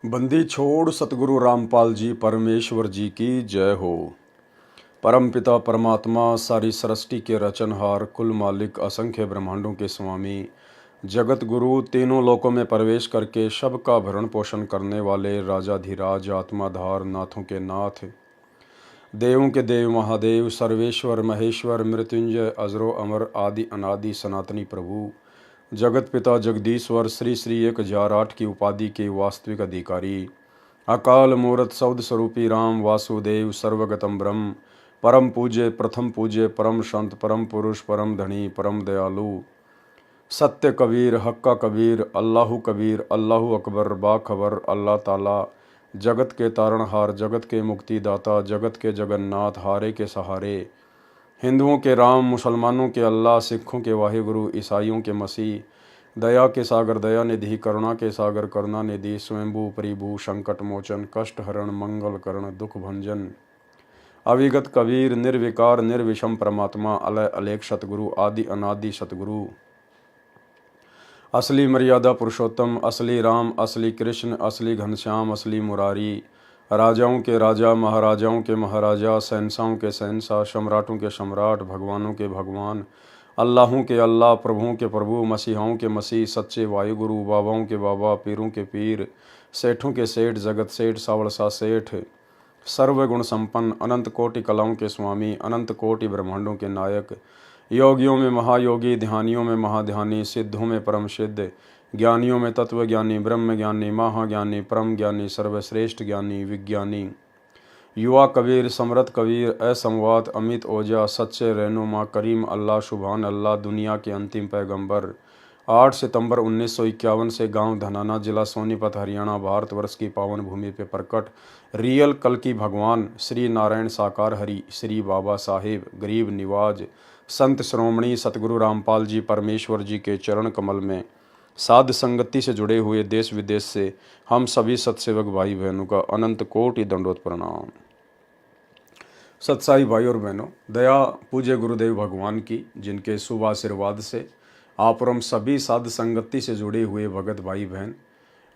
बंदी छोड़ सतगुरु रामपाल जी परमेश्वर जी की जय हो। परम पिता परमात्मा सारी सृष्टि के रचनहार कुल मालिक असंख्य ब्रह्मांडों के स्वामी जगत गुरु तीनों लोकों में प्रवेश करके सबका भरण पोषण करने वाले राजाधिराज आत्माधार नाथों के नाथ देवों के देव महादेव सर्वेश्वर महेश्वर मृत्युंजय अजरो अमर आदि अनादि सनातनी प्रभु जगत पिता जगदीश्वर श्री श्री 1008 की उपाधि के वास्तविक अधिकारी अकाल मूर्त सौद स्वरूपी राम वासुदेव सर्वगतम ब्रह्म परम पूज्य परम संत परम पुरुष परम धनी परम दयालु सत्य कबीर हक्का कबीर अल्लाहु अकबर बाखबर अल्लाह ताला जगत के तारणहार जगत के मुक्तिदाता जगत के जगन्नाथ हारे के सहारे हिंदुओं के राम मुसलमानों के अल्लाह सिखों के वाहिगुरु ईसाइयों के मसीह दया के सागर दया निधि करुणा के सागर करुणा निधि स्वयंभू परिभू संकट मोचन कष्ट हरण मंगल करण दुख भंजन अविगत कबीर निर्विकार निर्विषम परमात्मा अलय अलेख सतगुरु आदि अनादि सतगुरु असली मर्यादा पुरुषोत्तम असली राम असली कृष्ण असली घनश्याम असली मुरारी राजाओं के राजा महाराजाओं के महाराजा शहंशाहों के शहंशाह सम्राटों के सम्राट भगवानों के भगवान अल्लाहों के अल्लाह प्रभुओं के प्रभु मसीहाओं के मसीह सच्चे वायुगुरु बाबाओं के बाबा पीरों के पीर सेठों के सेठ जगत सेठ सावड़सा सेठ सर्वगुण संपन्न अनंत कोटि कलाओं के स्वामी अनंत कोटि ब्रह्मांडों के नायक योगियों में महायोगी ध्यानियों में महाध्यानी सिद्धों में परम सिद्ध ज्ञानियों में तत्व ज्ञानी ब्रह्म ज्ञानी महाज्ञानी परम ज्ञानी सर्वश्रेष्ठ ज्ञानी विज्ञानी युवा कबीर समरथ कबीर असंवाद अमित ओजा सच्चे रहनुमा करीम अल्लाह सुभान अल्लाह दुनिया के अंतिम पैगंबर 8 सितंबर 1951 से गांव धनाना जिला सोनीपत हरियाणा भारतवर्ष की पावन भूमि पे प्रकट रियल कल की भगवान श्री नारायण साकार हरि श्री बाबा साहेब गरीब निवाज संत श्रोमणी सतगुरु रामपाल जी परमेश्वर जी के चरण कमल में साध संगति से जुड़े हुए देश विदेश से हम सभी सत्सेवक भाई बहनों का अनंत कोटि दंडोत प्रणाम। सत्साई भाई और बहनों, दया पूज्य गुरुदेव भगवान की जिनके शुभ आशीर्वाद से आप और हम सभी साध संगति से जुड़े हुए भगत भाई बहन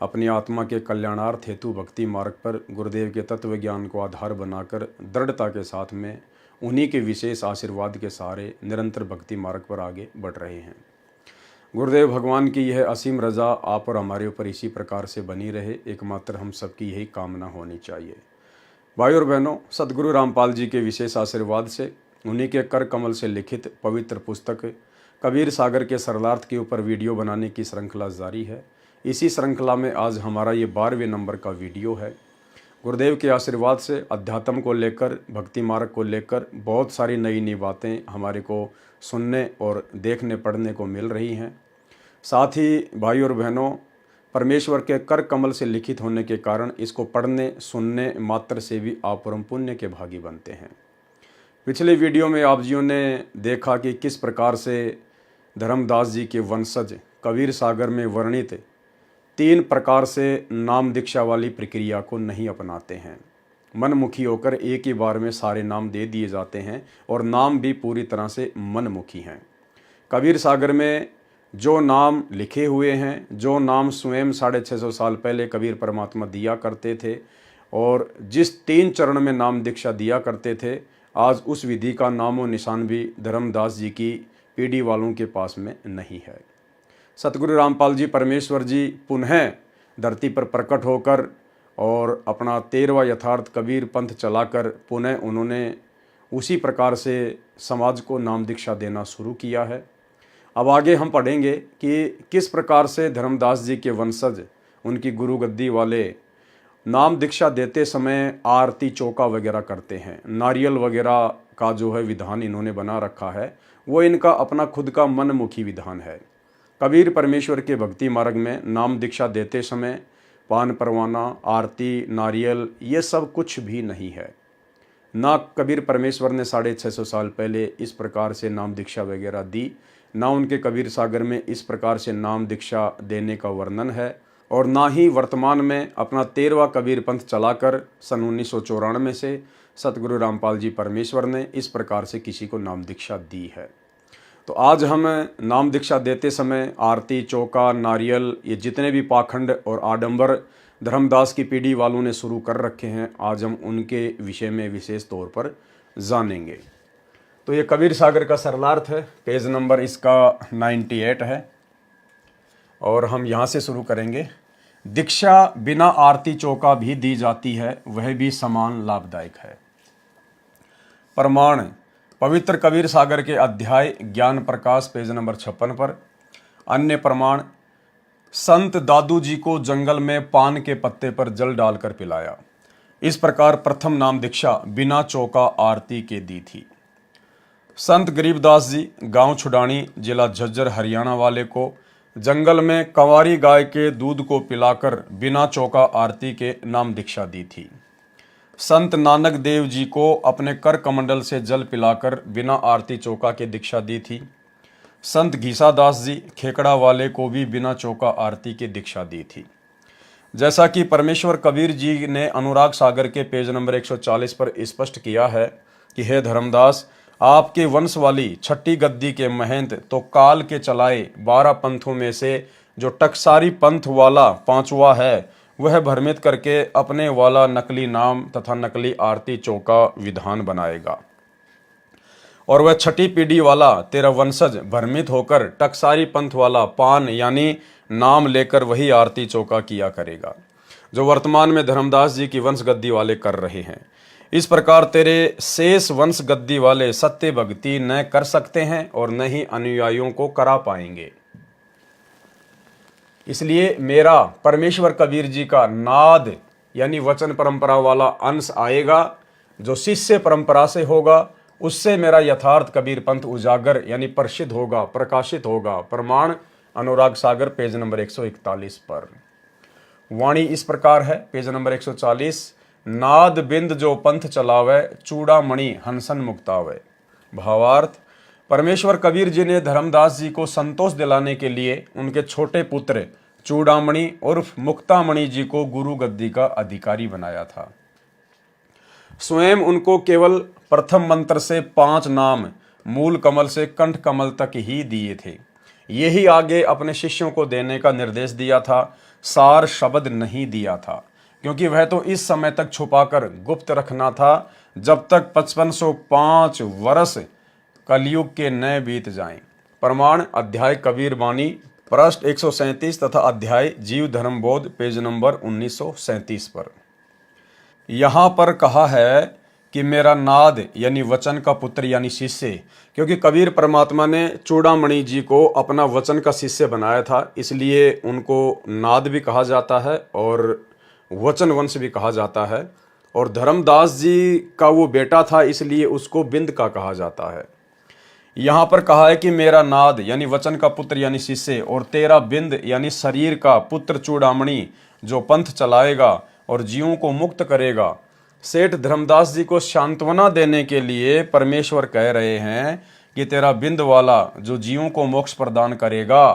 अपनी आत्मा के कल्याणार्थ हेतु भक्ति मार्ग पर गुरुदेव के तत्व ज्ञान को आधार बनाकर दृढ़ता के साथ में उन्हीं के विशेष आशीर्वाद के सहारे निरंतर भक्ति मार्ग पर आगे बढ़ रहे हैं। गुरुदेव भगवान की यह असीम रजा आप और हमारे ऊपर इसी प्रकार से बनी रहे, एकमात्र हम सबकी यही कामना होनी चाहिए। भाई और बहनों, सतगुरु रामपाल जी के विशेष आशीर्वाद से उन्हीं के कर कमल से लिखित पवित्र पुस्तक कबीर सागर के सरलार्थ के ऊपर वीडियो बनाने की श्रृंखला जारी है। इसी श्रृंखला में आज हमारा ये 12वें नंबर का वीडियो है। गुरुदेव के आशीर्वाद से अध्यात्म को लेकर भक्ति मार्ग को लेकर बहुत सारी नई नई बातें हमारे को सुनने और देखने पढ़ने को मिल रही हैं। साथ ही भाई और बहनों, परमेश्वर के कर कमल से लिखित होने के कारण इसको पढ़ने सुनने मात्र से भी आप परम पुण्य के भागी बनते हैं। पिछले वीडियो में आप जियों ने देखा कि किस प्रकार से धर्मदास जी के वंशज कबीर सागर में वर्णित 3 प्रकार से नाम दीक्षा वाली प्रक्रिया को नहीं अपनाते हैं। मनमुखी होकर एक ही बार में सारे नाम दे दिए जाते हैं और नाम भी पूरी तरह से मनमुखी हैं। कबीर सागर में जो नाम लिखे हुए हैं, जो नाम स्वयं 650 साल पहले कबीर परमात्मा दिया करते थे और जिस 3 चरण में नाम दीक्षा दिया करते थे, आज उस विधि का नामो निशान भी धर्मदास जी की पीढ़ी वालों के पास में नहीं है। सतगुरु रामपाल जी परमेश्वर जी पुनः धरती पर प्रकट होकर और अपना 13वां यथार्थ कबीर पंथ चलाकर पुनः उन्होंने उसी प्रकार से समाज को नाम दीक्षा देना शुरू किया है। अब आगे हम पढ़ेंगे कि किस प्रकार से धर्मदास जी के वंशज उनकी गुरु गद्दी वाले नाम दीक्षा देते समय आरती चौका वगैरह करते हैं। नारियल वगैरह का जो है विधान इन्होंने बना रखा है, वो इनका अपना खुद का मनमुखी विधान है। कबीर परमेश्वर के भक्ति मार्ग में नाम दीक्षा देते समय पान परवाना आरती नारियल ये सब कुछ भी नहीं है। ना कबीर परमेश्वर ने 650 साल पहले इस प्रकार से नाम दीक्षा वगैरह दी, ना उनके कबीर सागर में इस प्रकार से नाम दीक्षा देने का वर्णन है, और ना ही वर्तमान में अपना 13वां कबीर पंथ चलाकर सन 1994 से सतगुरु रामपाल जी परमेश्वर ने इस प्रकार से किसी को नाम दीक्षा दी है। तो आज हम नाम दीक्षा देते समय आरती चौका नारियल ये जितने भी पाखंड और आडंबर धर्मदास की पीढ़ी वालों ने शुरू कर रखे हैं। आज हम उनके विषय में विशेष तौर पर जानेंगे। तो ये कबीर सागर का सरलार्थ है, पेज नंबर इसका 98 है और हम यहाँ से शुरू करेंगे। दीक्षा बिना आरती चौका भी दी जाती है, वह भी समान लाभदायक है। प्रमाण पवित्र कबीर सागर के अध्याय ज्ञान प्रकाश पेज नंबर 56 पर। अन्य प्रमाण संत दादू जी को जंगल में पान के पत्ते पर जल डालकर पिलाया। इस प्रकार प्रथम नाम दीक्षा बिना चौका आरती के दी थी। संत गरीबदास जी गांव छुडानी जिला झज्जर हरियाणा वाले को जंगल में कंवारी गाय के दूध को पिलाकर बिना चौका आरती के नाम दीक्षा दी थी। संत नानक देव जी को अपने कर कमंडल से जल पिलाकर बिना आरती चौका के दीक्षा दी थी। संत घीसादास जी खेकड़ा वाले को भी बिना चौका आरती की दीक्षा दी थी। जैसा कि परमेश्वर कबीर जी ने अनुराग सागर के पेज नंबर 140 पर स्पष्ट किया है कि हे धर्मदास, आपके वंश वाली छठी गद्दी के महंत तो काल के चलाए 12 पंथों में से जो टकसारी पंथ वाला 5वां है, वह भ्रमित करके अपने वाला नकली नाम तथा नकली आरती चौका विधान बनाएगा। और वह छठी पीढ़ी वाला तेरा वंशज भ्रमित होकर टकसारी पंथ वाला पान यानी नाम लेकर वही आरती चौका किया करेगा, जो वर्तमान में धर्मदास जी की वंश गद्दी वाले कर रहे हैं। इस प्रकार तेरे शेष वंश गद्दी वाले सत्य भक्ति न कर सकते हैं और न ही अनुयायियों को करा पाएंगे। इसलिए मेरा परमेश्वर कबीर जी का नाद यानी वचन परंपरा वाला अंश आएगा, जो शिष्य परंपरा से होगा, उससे मेरा यथार्थ कबीर पंथ उजागर यानी प्रसिद्ध होगा, प्रकाशित होगा। प्रमाण अनुराग सागर पेज नंबर 141 पर। वाणी इस प्रकार है, पेज नंबर 140। नाद बिंद जो पंथ चलावे, चूड़ामणि हंसन मुक्तावे। भावार्थ परमेश्वर कबीर जी ने धर्मदास जी को संतोष दिलाने के लिए उनके छोटे पुत्र चूड़ामणि उर्फ मुक्तामणि जी को गुरु गद्दी का अधिकारी बनाया था। स्वयं उनको केवल प्रथम मंत्र से 5 नाम मूल कमल से कंठ कमल तक ही दिए थे। यही आगे अपने शिष्यों को देने का निर्देश दिया था, सार शब्द नहीं दिया था, क्योंकि वह तो इस समय तक छुपाकर गुप्त रखना था जब तक 5505 वर्ष कलयुग के नए बीत जाएं। प्रमाण अध्याय कबीर बानी पृष्ठ 137 तथा अध्याय जीव धर्म बोध पेज नंबर 1937 पर। यहाँ पर कहा है कि मेरा नाद यानी वचन का पुत्र यानी शिष्य, क्योंकि कबीर परमात्मा ने चूड़ामणि जी को अपना वचन का शिष्य बनाया था, इसलिए उनको नाद भी कहा जाता है और वचन वंश भी कहा जाता है। और धर्मदास जी का वो बेटा था, इसलिए उसको बिंद का कहा जाता है। यहाँ पर कहा है कि मेरा नाद यानी वचन का पुत्र यानी शिष्य और तेरा बिंद यानी शरीर का पुत्र चूड़ामणि जो पंथ चलाएगा और जीवों को मुक्त करेगा। सेठ धर्मदास जी को सांत्वना देने के लिए परमेश्वर कह रहे हैं कि तेरा बिंद वाला जो जीवों को मोक्ष प्रदान करेगा।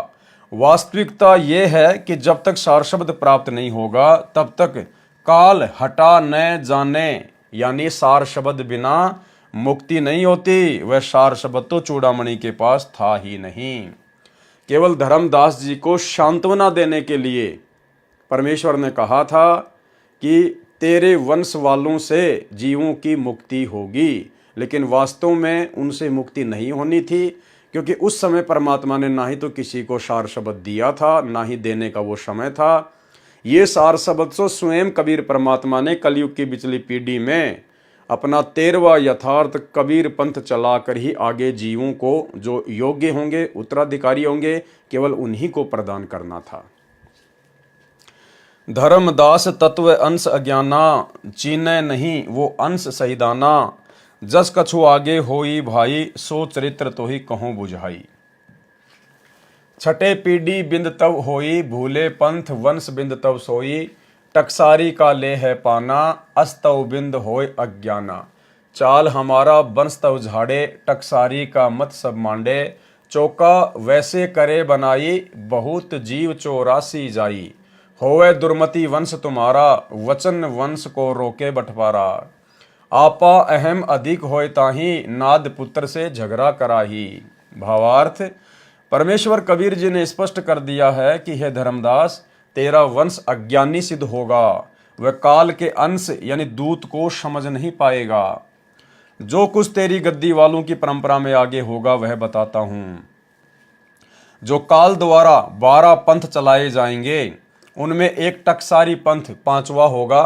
वास्तविकता यह है कि जब तक सार शब्द प्राप्त नहीं होगा तब तक काल हटा न जाने यानी सार शब्द बिना मुक्ति नहीं होती। वह सार शब्द तो चूड़ामणि के पास था ही नहीं। केवल धर्मदास जी को सांत्वना देने के लिए परमेश्वर ने कहा था कि तेरे वंश वालों से जीवों की मुक्ति होगी, लेकिन वास्तव में उनसे मुक्ति नहीं होनी थी, क्योंकि उस समय परमात्मा ने ना ही तो किसी को सार शब्द दिया था, ना ही देने का वो समय था। ये सार शब्द तो स्वयं कबीर परमात्मा ने कलयुग की पिछली पीढ़ी में अपना 13वां यथार्थ कबीर पंथ चलाकर ही आगे जीवों को जो योग्य होंगे, उत्तराधिकारी होंगे, केवल उन्हीं को प्रदान करना था। धर्मदास तत्व अंश अज्ञाना, चीने नहीं वो अंश सहीदाना। जस कछु आगे होई भाई, सो चरित्र तो ही कहूँ बुझाई। छठे पीढ़ी बिंद तब होई, भूले पंथ वंश बिंद तब सोई। टकसारी का ले है पाना, अस्तव बिंद होय अज्ञाना। चाल हमारा वंश तव झाड़े, टकसारी का मत सब मांडे। चौका वैसे करे बनाई, बहुत जीव 84 जाई। होवे दुर्मति वंश तुम्हारा, वचन वंश को रोके बंटवारा। आपा अहम अधिक होय ताही, नाद पुत्र से झगड़ा कराही। भावार्थ परमेश्वर कबीर जी ने स्पष्ट कर दिया है कि हे धर्मदास, तेरा वंश अज्ञानी सिद्ध होगा, वह काल के अंश यानी दूत को समझ नहीं पाएगा। जो कुछ तेरी गद्दी वालों की परंपरा में आगे होगा वह बताता हूं। जो काल द्वारा 12 पंथ चलाए जाएंगे उनमें एक टकसारी पंथ 5वां होगा।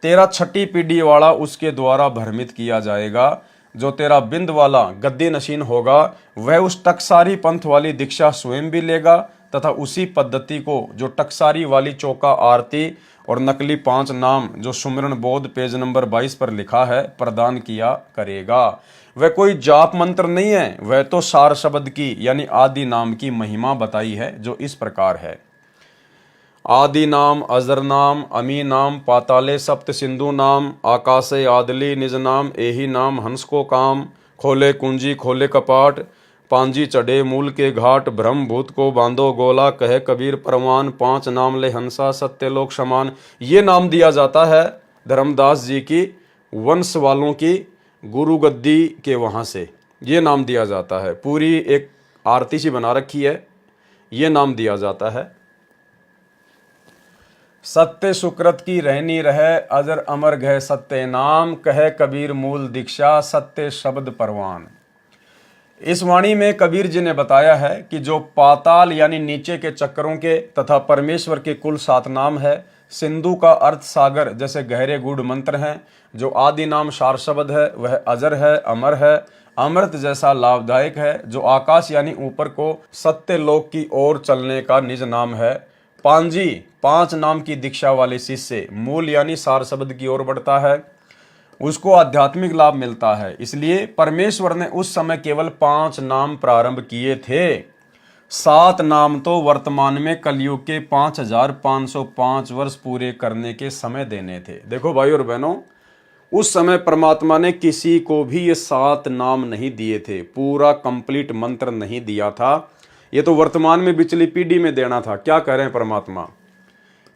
तेरा छठी पीढ़ी वाला उसके द्वारा भ्रमित किया जाएगा। जो तेरा बिंद वाला गद्दी नशीन होगा वह उस टकसारी पंथ वाली दीक्षा स्वयं भी लेगा तथा उसी पद्धति को जो टकसारी वाली चौका आरती और नकली 5 नाम जो सुमिरन बोध पेज नंबर 22 पर लिखा है प्रदान किया करेगा। वह कोई जाप मंत्र नहीं है, वह तो सार शब्द की यानी आदि नाम की महिमा बताई है जो इस प्रकार है। आदि नाम, अजर नाम, अमी नाम, पाताले सप्त सिंधु नाम, आकाशे आदली निज नाम, एही नाम हंस को काम, खोले कुंजी खोले कपाट, पांजी चढ़े मूल के घाट, ब्रह्म भूत को बांधो गोला, कहे कबीर परवान, 5 नाम ले हंसा सत्य लोक समान। ये नाम दिया जाता है धर्मदास जी की वंश वालों की गुरु गद्दी के वहाँ से ये नाम दिया जाता है। पूरी एक आरती सी बना रखी है, ये नाम दिया जाता है। सत्य सुकृत की रहनी रहे, अजर अमर गह सत्य नाम, कहे कबीर मूल दीक्षा सत्य शब्द परवान। इस वाणी में कबीर जी ने बताया है कि जो पाताल यानी नीचे के चक्रों के तथा परमेश्वर के कुल 7 नाम है, सिंधु का अर्थ सागर जैसे गहरे गूढ़ मंत्र हैं, जो आदि नाम सार शब्द है वह अजर है, अमर है, अमृत जैसा लाभदायक है, जो आकाश यानी ऊपर को सत्य लोक की ओर चलने का निज नाम है, पांजी 5 नाम की दीक्षा वाले शिष्य मूल यानी सार शब्द की ओर बढ़ता है, उसको आध्यात्मिक लाभ मिलता है। इसलिए परमेश्वर ने उस समय केवल 5 नाम प्रारंभ किए थे। 7 नाम तो वर्तमान में कलयुग के 5505 वर्ष पूरे करने के समय देने थे। देखो भाई और बहनों, उस समय परमात्मा ने किसी को भी ये 7 नाम नहीं दिए थे, पूरा कंप्लीट मंत्र नहीं दिया था। ये तो वर्तमान में पिछली पीढ़ी में देना था। क्या कह रहे हैं परमात्मा?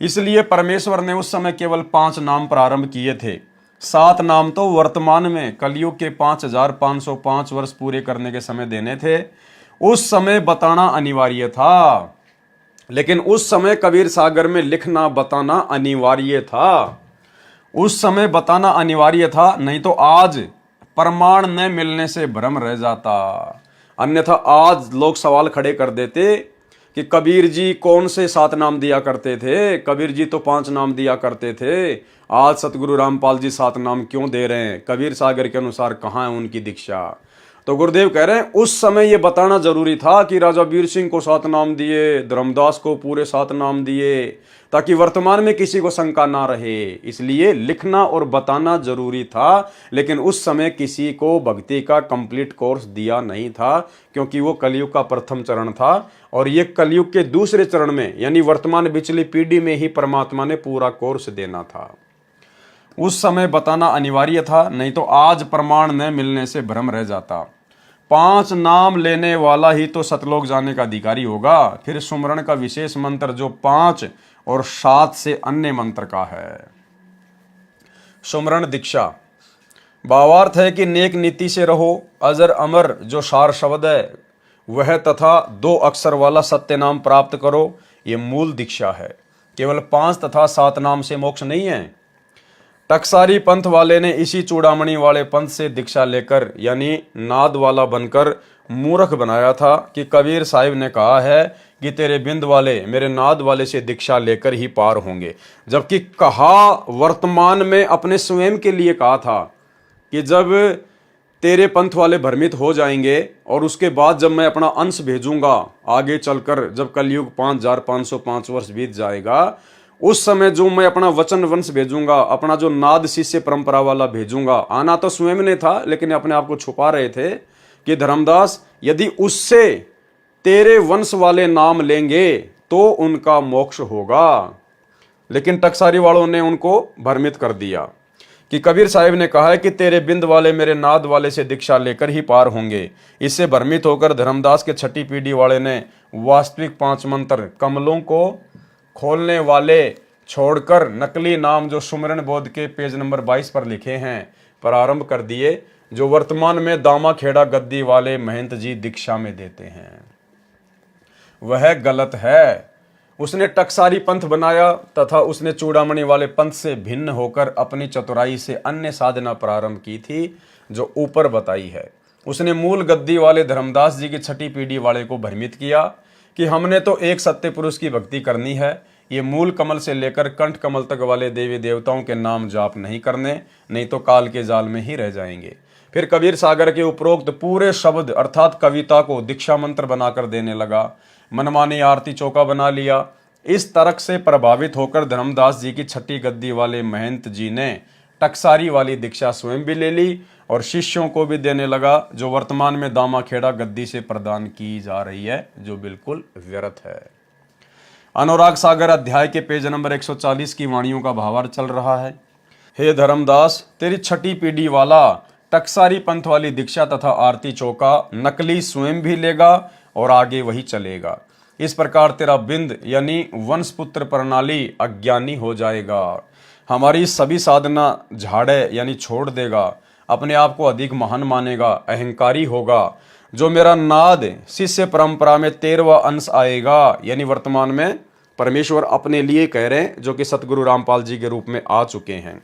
इसलिए परमेश्वर ने उस समय केवल 5 नाम प्रारंभ किए थे। 7 नाम तो वर्तमान में कलयुग के 5505 वर्ष पूरे करने के समय देने थे। उस समय बताना अनिवार्य था, लेकिन उस समय कबीर सागर में लिखना बताना अनिवार्य था। उस समय बताना अनिवार्य था, नहीं तो आज प्रमाण न मिलने से भ्रम रह जाता। अन्यथा आज लोग सवाल खड़े कर देते कि कबीर जी कौन से 7 नाम दिया करते थे, कबीर जी तो 5 नाम दिया करते थे, आज सतगुरु रामपाल जी 7 नाम क्यों दे रहे हैं? कबीर सागर के अनुसार कहाँ है उनकी दीक्षा? तो गुरुदेव कह रहे हैं उस समय ये बताना जरूरी था कि राजा वीर सिंह को 7 नाम दिए, धर्मदास को पूरे 7 नाम दिए, ताकि वर्तमान में किसी को शंका ना रहे। इसलिए लिखना और बताना जरूरी था, लेकिन उस समय किसी को भक्ति का कंप्लीट कोर्स दिया नहीं था, क्योंकि वो कलयुग का प्रथम चरण था और ये कलयुग के दूसरे चरण में यानी वर्तमान पिछली पीढ़ी में ही परमात्मा ने पूरा कोर्स देना था। उस समय बताना अनिवार्य था, नहीं तो आज प्रमाण न मिलने से भ्रम रह जाता। 5 नाम लेने वाला ही तो सतलोक जाने का अधिकारी होगा। फिर सुमरण का विशेष मंत्र जो 5 और 7 से अन्य मंत्र का है। सुमरण दीक्षा भावार्थ है कि नेक नीति से रहो। अजर अमर जो सार शब्द है वह तथा 2 अक्षर वाला सत्य नाम प्राप्त करो, ये मूल दीक्षा है। केवल 5 तथा 7 नाम से मोक्ष नहीं है। टकसारी पंथ वाले ने इसी चूड़ामणि वाले पंथ से दीक्षा लेकर यानी नाद वाला बनकर मूर्ख बनाया था कि कबीर साहिब ने कहा है कि तेरे बिंद वाले मेरे नाद वाले से दीक्षा लेकर ही पार होंगे, जबकि कहा वर्तमान में अपने स्वयं के लिए कहा था कि जब तेरे पंथ वाले भ्रमित हो जाएंगे और उसके बाद जब मैं अपना अंश भेजूंगा आगे चलकर, जब कलयुग 5505 वर्ष बीत जाएगा, उस समय जो मैं अपना वचन वंश भेजूंगा, अपना जो नाद शिष्य परंपरा वाला भेजूंगा, आना तो स्वयं ने था लेकिन अपने आप को छुपा रहे थे कि धर्मदास यदि उससे तेरे वंश वाले नाम लेंगे तो उनका मोक्ष होगा। लेकिन टकसारी वालों ने उनको भ्रमित कर दिया कि कबीर साहिब ने कहा है कि तेरे बिंद वाले मेरे नाद वाले से दीक्षा लेकर ही पार होंगे। इससे भ्रमित होकर धर्मदास के छठी पीढ़ी वाले ने वास्तविक 5 मंत्र कमलों को खोलने वाले छोड़कर नकली नाम जो सुमरन बोध के पेज नंबर 22 पर लिखे हैं प्रारंभ कर दिए, जो वर्तमान में दामा खेड़ा गद्दी वाले महंत जी दीक्षा में देते हैं। वह गलत है। उसने टकसारी पंथ बनाया तथा उसने चूड़ामणि वाले पंथ से भिन्न होकर अपनी चतुराई से अन्य साधना प्रारंभ की थी जो ऊपर बताई है। उसने मूल गद्दी वाले धर्मदास जी की छठी पीढ़ी वाले को भ्रमित किया कि हमने तो एक सत्य पुरुष की भक्ति करनी है, ये मूल कमल से लेकर कंठ कमल तक वाले देवी देवताओं के नाम जाप नहीं करने, नहीं तो काल के जाल में ही रह जाएंगे। फिर कबीर सागर के उपरोक्त पूरे शब्द अर्थात कविता को दीक्षा मंत्र बनाकर देने लगा, मनमानी आरती चौका बना लिया। इस तर्क से प्रभावित होकर धर्मदास जी की छठी गद्दी वाले महंत जी ने टकसारी वाली दीक्षा स्वयं भी ले ली और शिष्यों को भी देने लगा, जो वर्तमान में दामाखेड़ा गद्दी से प्रदान की जा रही है, जो बिल्कुल व्यर्थ है। अनुराग सागर अध्याय के पेज नंबर 140 की वाणियों का भावार्थ चल रहा है। हे धर्मदास, तेरी छठी पीढ़ी वाला टकसारी पंथ वाली दीक्षा तथा आरती चौका नकली स्वयं भी लेगा और आगे वही चलेगा। इस प्रकार तेरा बिंद यानी वंशपुत्र प्रणाली अज्ञानी हो जाएगा, हमारी सभी साधना झाड़े यानी छोड़ देगा, अपने आप को अधिक महान मानेगा, अहंकारी होगा। जो मेरा नाद शिष्य परंपरा में 13वां अंश आएगा, यानी वर्तमान में परमेश्वर अपने लिए कह रहे हैं, जो कि सतगुरु रामपाल जी के रूप में आ चुके हैं,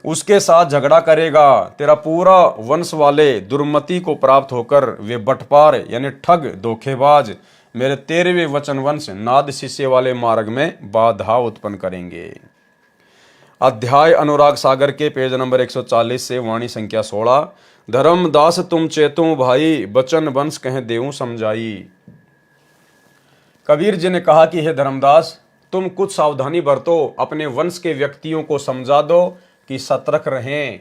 उसके साथ झगड़ा करेगा। तेरा पूरा वंश वाले दुर्मति को प्राप्त होकर वे बटपार यानी ठग धोखेबाज मेरे 13वें वचन वंश नाद शिष्य वाले मार्ग में बाधा उत्पन्न करेंगे। अध्याय अनुराग सागर के पेज नंबर 140 से वाणी संख्या 16। धर्मदास तुम चेतु भाई, बचन वंश कह देऊं समझाई। कबीर जी ने कहा कि हे धर्मदास, तुम कुछ सावधानी बरतो, अपने वंश के व्यक्तियों को समझा दो कि सतर्क रहें।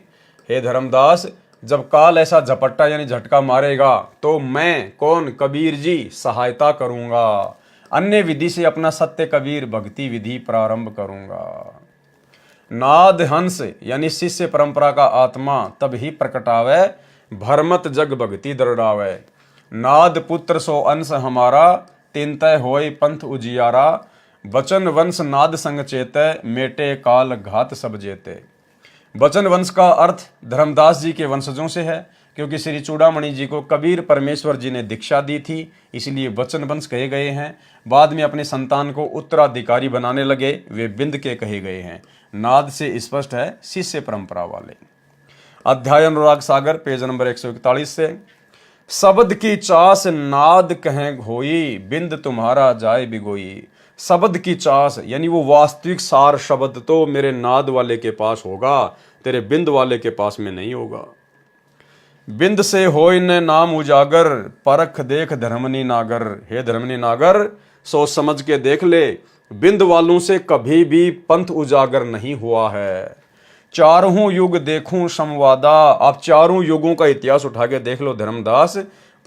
हे धर्मदास, जब काल ऐसा झपट्टा यानी झटका मारेगा तो मैं कौन, कबीर जी सहायता करूंगा, अन्य विधि से अपना सत्य कबीर भक्ति विधि प्रारंभ करूंगा। नाद हंस यानी शिष्य परंपरा का आत्मा तब ही प्रकटावे, भरमत जग भक्ति दृढ़ावे। नाद पुत्र सो अंश हमारा, तिनतय होय पंथ उजियारा। बचन वंश नाद संग चेते, मेटे काल घात सब जेते। बचन वंश का अर्थ धर्मदास जी के वंशजों से है, क्योंकि श्री चूड़ामणि जी को कबीर परमेश्वर जी ने दीक्षा दी थी, इसलिए बचन वंश कहे गए हैं। बाद में अपने संतान को उत्तराधिकारी बनाने लगे, वे बिंद के कहे गए हैं। नाद से स्पष्ट है शिष्य परंपरा वाले। अध्याय अनुराग सागर पेज नंबर 141 से। शब्द की चास नाद कहें होई, बिंद तुम्हारा जाए बिगोई। शब्द की चास यानी वो वास्तविक सार शब्द तो मेरे नाद वाले के पास होगा, तेरे बिंद वाले के पास में नहीं होगा। बिंद से होय न नाम उजागर, परख देख धर्मनी नागर। हे धर्मनी नागर, सोच समझ के देख ले, बिंद वालों से कभी भी पंथ उजागर नहीं हुआ है। चारों युग देखूं संवादा, आप चारों युगों का इतिहास उठा के देख लो धर्मदास,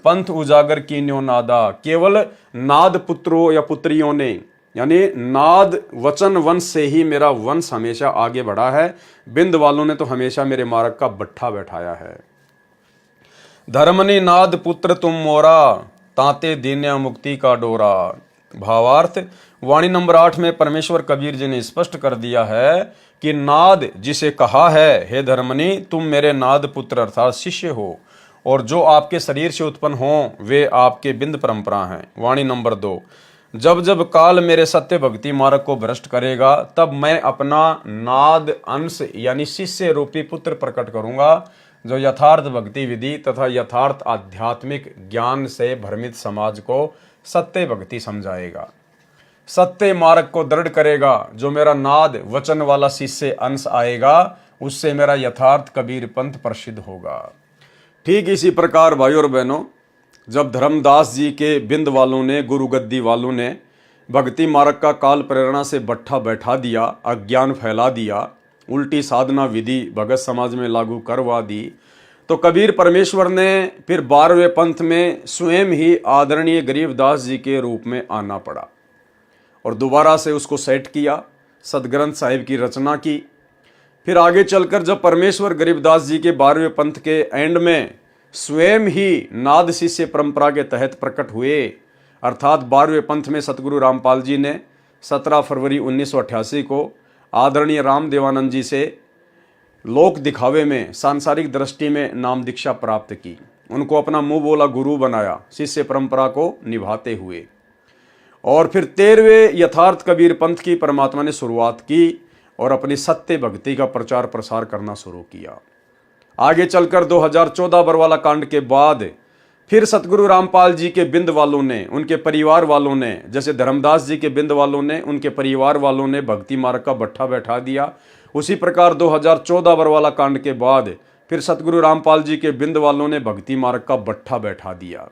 पंथ उजागर की न्यो नादा। केवल नाद पुत्रों या पुत्रियों ने, यानी नाद वचन वंश से ही मेरा वंश हमेशा आगे बढ़ा है। बिंद वालों ने तो हमेशा मेरे मार्ग का बट्ठा बैठाया है। धर्मनी नाद पुत्र तुम मोरा, ताते दीन्या मुक्ति का डोरा। भावार्थ, वाणी नंबर 8 में परमेश्वर कबीर जी ने स्पष्ट कर दिया है कि नाद जिसे कहा है, हे धर्मनी तुम मेरे नाद पुत्र अर्थात शिष्य हो, और जो आपके शरीर से उत्पन्न हो वे आपके बिंद परंपरा हैं। वाणी नंबर 2, जब जब काल मेरे सत्य भक्ति मार्ग को भ्रष्ट करेगा, तब मैं अपना नाद अंश यानी शिष्य रूपी पुत्र प्रकट करूंगा, जो यथार्थ भक्ति विधि तथा यथार्थ आध्यात्मिक ज्ञान से भ्रमित समाज को सत्य भक्ति समझाएगा, सत्य मार्ग को दृढ़ करेगा। जो मेरा नाद वचन वाला शिष्य अंश आएगा, उससे मेरा यथार्थ कबीर पंथ प्रसिद्ध होगा। ठीक इसी प्रकार भाइयों और बहनों, जब धर्मदास जी के बिंद वालों ने, गुरु गद्दी वालों ने भक्ति मार्ग का काल प्रेरणा से बट्ठा बैठा दिया, अज्ञान फैला दिया, उल्टी साधना विधि भगत समाज में लागू करवा दी, तो कबीर परमेश्वर ने फिर 12वें पंथ में स्वयं ही आदरणीय गरीबदास जी के रूप में आना पड़ा और दोबारा से उसको सेट किया, सदग्रंथ साहिब की रचना की। फिर आगे चलकर जब परमेश्वर गरीबदास जी के 12वें पंथ के एंड में स्वयं ही नाद शिष्य परंपरा के तहत प्रकट हुए, अर्थात 12वें पंथ में सतगुरु रामपाल जी ने 17 फरवरी 1988 को आदरणीय राम देवानंद जी से लोक दिखावे में सांसारिक दृष्टि में नाम दीक्षा प्राप्त की, उनको अपना मुंह बोला गुरु बनाया शिष्य परंपरा को निभाते हुए। और फिर 13वें यथार्थ कबीर पंथ की परमात्मा ने शुरुआत की और अपनी सत्य भक्ति का प्रचार प्रसार करना शुरू किया। आगे चलकर 2014 बरवाला कांड के बाद फिर सतगुरु रामपाल जी के बिंद वालों ने, उनके परिवार वालों ने, जैसे धर्मदास जी के बिंद वालों ने, उनके परिवार वालों ने भक्ति मार्ग का भट्ठा बैठा दिया। उसी प्रकार 2014 बरवाला कांड के बाद फिर सतगुरु रामपाल जी के बिंद वालों ने भक्ति मार्ग का भट्ठा बैठा दिया।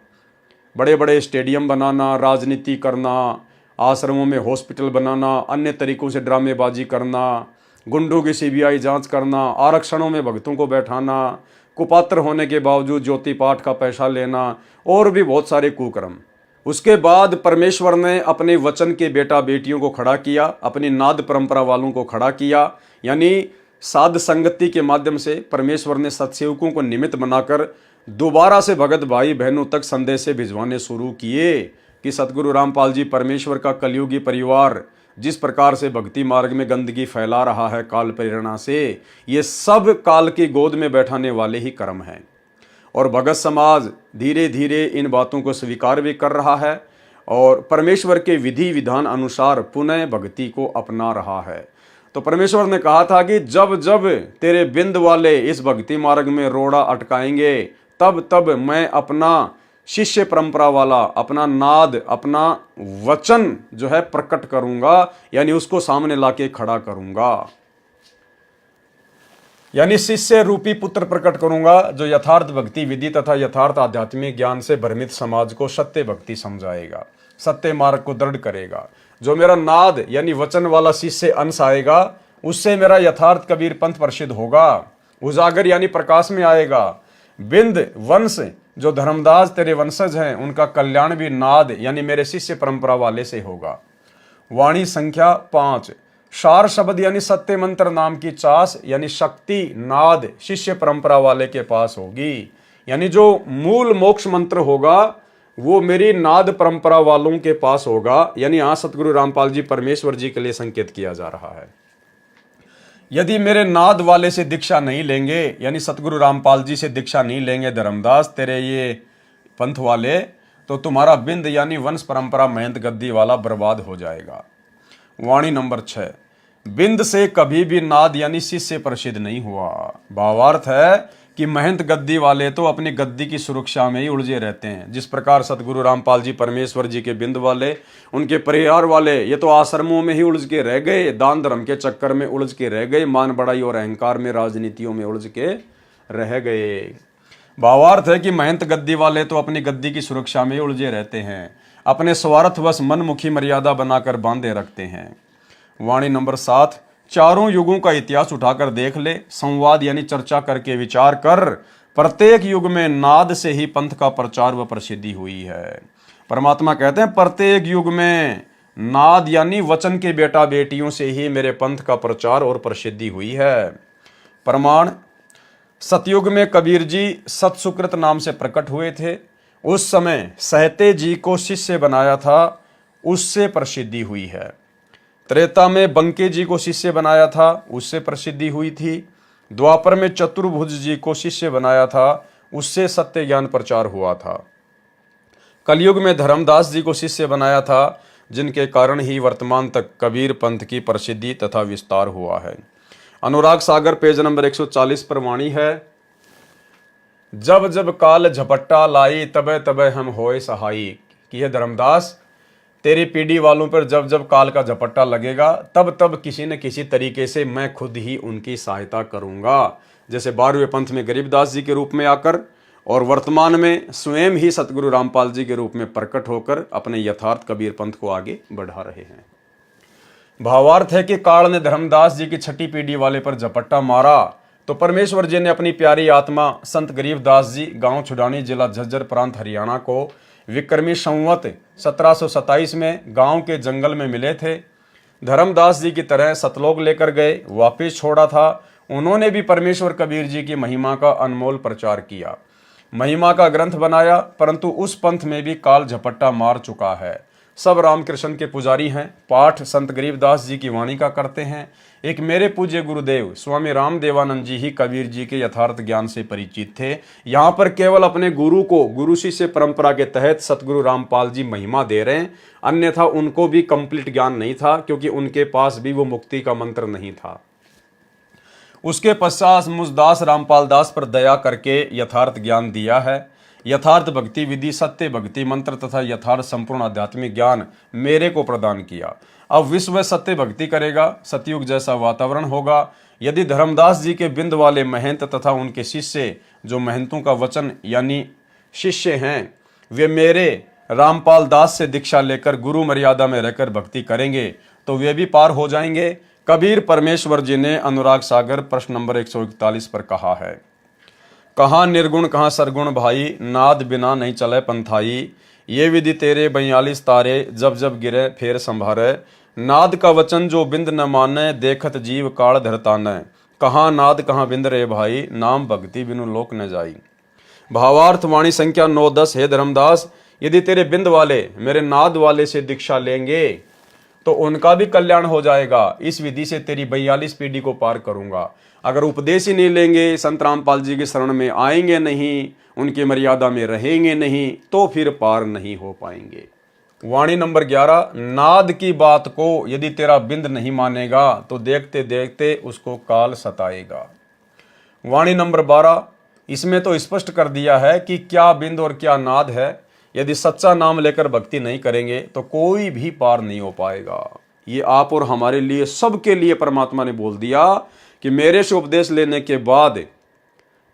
बड़े बड़े स्टेडियम बनाना, राजनीति करना, आश्रमों में हॉस्पिटल बनाना, अन्य तरीकों से ड्रामेबाजी करना, गुंडों की सीबीआई जांच करना, आरक्षणों में भक्तों को बैठाना, कुपात्र होने के बावजूद ज्योति पाठ का पैसा लेना और भी बहुत सारे कुकर्म। उसके बाद परमेश्वर ने अपने वचन के बेटा बेटियों को खड़ा किया, अपनी नाद परंपरा वालों को खड़ा किया, यानी साध संगति के माध्यम से परमेश्वर ने सत्सेवकों को निमित्त बनाकर दोबारा से भगत भाई बहनों तक संदेश भिजवाने शुरू किए कि सतगुरु रामपाल जी परमेश्वर का कलयुगी परिवार जिस प्रकार से भक्ति मार्ग में गंदगी फैला रहा है काल प्रेरणा से, ये सब काल की गोद में बैठाने वाले ही कर्म हैं। और भगत समाज धीरे धीरे इन बातों को स्वीकार भी कर रहा है और परमेश्वर के विधि विधान अनुसार पुनः भक्ति को अपना रहा है। तो परमेश्वर ने कहा था कि जब जब तेरे बिंद वाले इस भक्ति मार्ग में रोड़ा अटकाएंगे, तब तब मैं अपना शिष्य परंपरा वाला, अपना नाद, अपना वचन जो है प्रकट करूंगा, यानी उसको सामने लाके खड़ा करूंगा, यानी शिष्य रूपी पुत्र प्रकट करूंगा जो यथार्थ भक्ति विधि तथा यथार्थ आध्यात्मिक ज्ञान से भ्रमित समाज को सत्य भक्ति समझाएगा, सत्य मार्ग को दृढ़ करेगा। जो मेरा नाद यानी वचन वाला शिष्य अंश आएगा, उससे मेरा यथार्थ कबीर पंथ प्रसिद्ध होगा, उजागर यानी प्रकाश में आएगा। बिंद वंश जो धर्मदास तेरे वंशज हैं, उनका कल्याण भी नाद यानी मेरे शिष्य परंपरा वाले से होगा। वाणी संख्या 5, सार शब्द यानी सत्य मंत्र नाम की चास यानी शक्ति नाद शिष्य परंपरा वाले के पास होगी, यानी जो मूल मोक्ष मंत्र होगा वो मेरी नाद परंपरा वालों के पास होगा। यानी यहां सतगुरु रामपाल जी परमेश्वर जी के लिए संकेत किया जा रहा है। यदि मेरे नाद वाले से दीक्षा नहीं लेंगे, यानी सतगुरु रामपाल जी से दीक्षा नहीं लेंगे धर्मदास तेरे ये पंथ वाले, तो तुम्हारा बिंद यानी वंश परंपरा महंत गद्दी वाला बर्बाद हो जाएगा। वाणी नंबर 6, बिंद से कभी भी नाद यानी शिष्य प्रसिद्ध नहीं हुआ। भावार्थ है कि महंत गद्दी वाले तो अपनी गद्दी की सुरक्षा में ही उलझे रहते हैं। जिस प्रकार सतगुरु रामपाल जी परमेश्वर जी के बिंद वाले, उनके परिवार वाले, ये तो आश्रमों में ही उलझ के रह गए, दान धर्म के चक्कर में उलझ के रह गए, मान बड़ाई और अहंकार में, राजनीतियों में उलझ के रह गए। भावार्थ है कि महंत गद्दी वाले तो अपनी गद्दी की सुरक्षा में ही उलझे रहते हैं, अपने स्वार्थवश मनमुखी मर्यादा बनाकर बांधे रखते हैं। वाणी नंबर 7, चारों युगों का इतिहास उठाकर देख ले, संवाद यानी चर्चा करके विचार कर, प्रत्येक युग में नाद से ही पंथ का प्रचार व प्रसिद्धि हुई है। परमात्मा कहते हैं प्रत्येक युग में नाद यानी वचन के बेटा बेटियों से ही मेरे पंथ का प्रचार और प्रसिद्धि हुई है। प्रमाण, सतयुग में कबीर जी सतसुकृत नाम से प्रकट हुए थे, उस समय सहते जी को शिष्य बनाया था, उससे प्रसिद्धि हुई है। त्रेता में बंके जी को शिष्य बनाया था, उससे प्रसिद्धि हुई थी। द्वापर में चतुर्भुज जी को शिष्य बनाया था, उससे सत्य ज्ञान प्रचार हुआ था। कलयुग में धर्मदास जी को शिष्य बनाया था, जिनके कारण ही वर्तमान तक कबीर पंथ की प्रसिद्धि तथा विस्तार हुआ है। अनुराग सागर पेज नंबर 140 पर वाणी है, जब जब काल झपट्टा लाई तबे तबे हम होए सहाई। कि हे धर्मदास, तेरी पीढ़ी वालों पर जब जब काल का झपट्टा लगेगा, तब तब किसी न किसी तरीके से मैं खुद ही उनकी सहायता करूंगा। जैसे 12वें पंथ में गरीबदास जी के रूप में आकर और वर्तमान में स्वयं ही सतगुरु रामपाल जी के रूप में प्रकट होकर अपने यथार्थ कबीर पंथ को आगे बढ़ा रहे हैं। भावार्थ है कि काल ने धर्मदास जी की छठी पीढ़ी वाले पर झपट्टा मारा तो परमेश्वर जी ने अपनी प्यारी आत्मा संत गरीबदास जी, गांव छुडानी, जिला झज्जर, प्रांत हरियाणा को विक्रमी संवत 1727 में गांव के जंगल में मिले थे। धर्मदास जी की तरह सतलोक लेकर गए, वापिस छोड़ा था। उन्होंने भी परमेश्वर कबीर जी की महिमा का अनमोल प्रचार किया, महिमा का ग्रंथ बनाया, परंतु उस पंथ में भी काल झपट्टा मार चुका है। सब रामकृष्ण के पुजारी हैं। पाठ संत गरीबदास जी की वाणी का करते हैं। एक मेरे पूज्य गुरुदेव स्वामी रामदेवानंद जी ही कबीर जी के यथार्थ ज्ञान से परिचित थे। यहाँ पर केवल अपने गुरु को गुरु शिष्य परंपरा के तहत सतगुरु रामपाल जी महिमा दे रहे हैं, अन्यथा उनको भी कंप्लीट ज्ञान नहीं था, क्योंकि उनके पास भी वो मुक्ति का मंत्र नहीं था। उसके पश्चात मुझदास रामपाल दास पर दया करके यथार्थ ज्ञान दिया है। यथार्थ भक्ति विधि, सत्य भक्ति मंत्र तथा यथार्थ संपूर्ण आध्यात्मिक ज्ञान मेरे को प्रदान किया। अब विश्व सत्य भक्ति करेगा, सतयुग जैसा वातावरण होगा। यदि धर्मदास जी के बिंद वाले महंत तथा उनके शिष्य जो महंतों का वचन यानी शिष्य हैं, वे मेरे रामपाल दास से दीक्षा लेकर गुरु मर्यादा में रहकर भक्ति करेंगे तो वे भी पार हो जाएंगे। कबीर परमेश्वर जी ने अनुराग सागर प्रश्न नंबर 141 पर कहा है, कहाँ निर्गुण कहाँ सरगुण भाई, नाद बिना नहीं चले पंथाई। ये विधि तेरे 42 तारे, जब जब गिरे फेर संभारे। नाद का वचन जो बिंद न माने, देखत जीव काल धरताने। कहाँ नाद कहाँ बिंद रे भाई, नाम भक्ति बिनु लोक न जाई। भावार्थ वाणी संख्या 9-10। हे धर्मदास, यदि तेरे बिंद वाले मेरे नाद वाले से दीक्षा लेंगे तो उनका भी कल्याण हो जाएगा। इस विधि से तेरी 42 पीढ़ी को पार करूंगा। अगर उपदेश ही नहीं लेंगे, संत रामपाल जी के शरण में आएंगे नहीं, उनकी मर्यादा में रहेंगे नहीं, तो फिर पार नहीं हो पाएंगे। वाणी नंबर 11। नाद की बात को यदि तेरा बिंद नहीं मानेगा तो देखते देखते उसको काल सताएगा। वाणी नंबर 12। इसमें तो स्पष्ट कर दिया है कि क्या बिंद और क्या नाद है। यदि सच्चा नाम लेकर भक्ति नहीं करेंगे तो कोई भी पार नहीं हो पाएगा। ये आप और हमारे लिए, सबके लिए परमात्मा ने बोल दिया कि मेरे से उपदेश लेने के बाद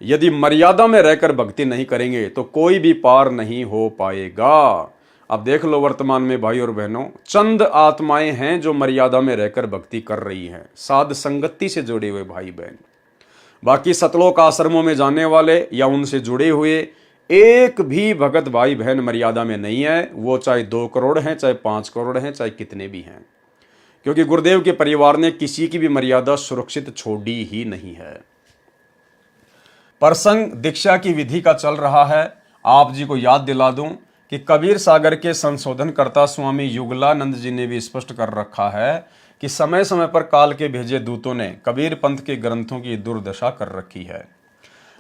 यदि मर्यादा में रहकर भक्ति नहीं करेंगे तो कोई भी पार नहीं हो पाएगा। अब देख लो, वर्तमान में भाई और बहनों, चंद आत्माएं हैं जो मर्यादा में रहकर भक्ति कर रही हैं, साध संगति से जुड़े हुए भाई बहन। बाकी सतलोक आश्रमों में जाने वाले या उनसे जुड़े हुए एक भी भगत भाई बहन मर्यादा में नहीं है। वो चाहे 2 करोड़ हैं, चाहे 5 करोड़ हैं, चाहे कितने भी हैं, क्योंकि गुरुदेव के परिवार ने किसी की भी मर्यादा सुरक्षित छोड़ी ही नहीं है। प्रसंग दीक्षा की विधि का चल रहा है। आप जी को याद दिला दूं कि कबीर सागर के संशोधनकर्ता स्वामी युगलानंद जी ने भी स्पष्ट कर रखा है कि समय समय पर काल के भेजे दूतों ने कबीर पंथ के ग्रंथों की दुर्दशा कर रखी है।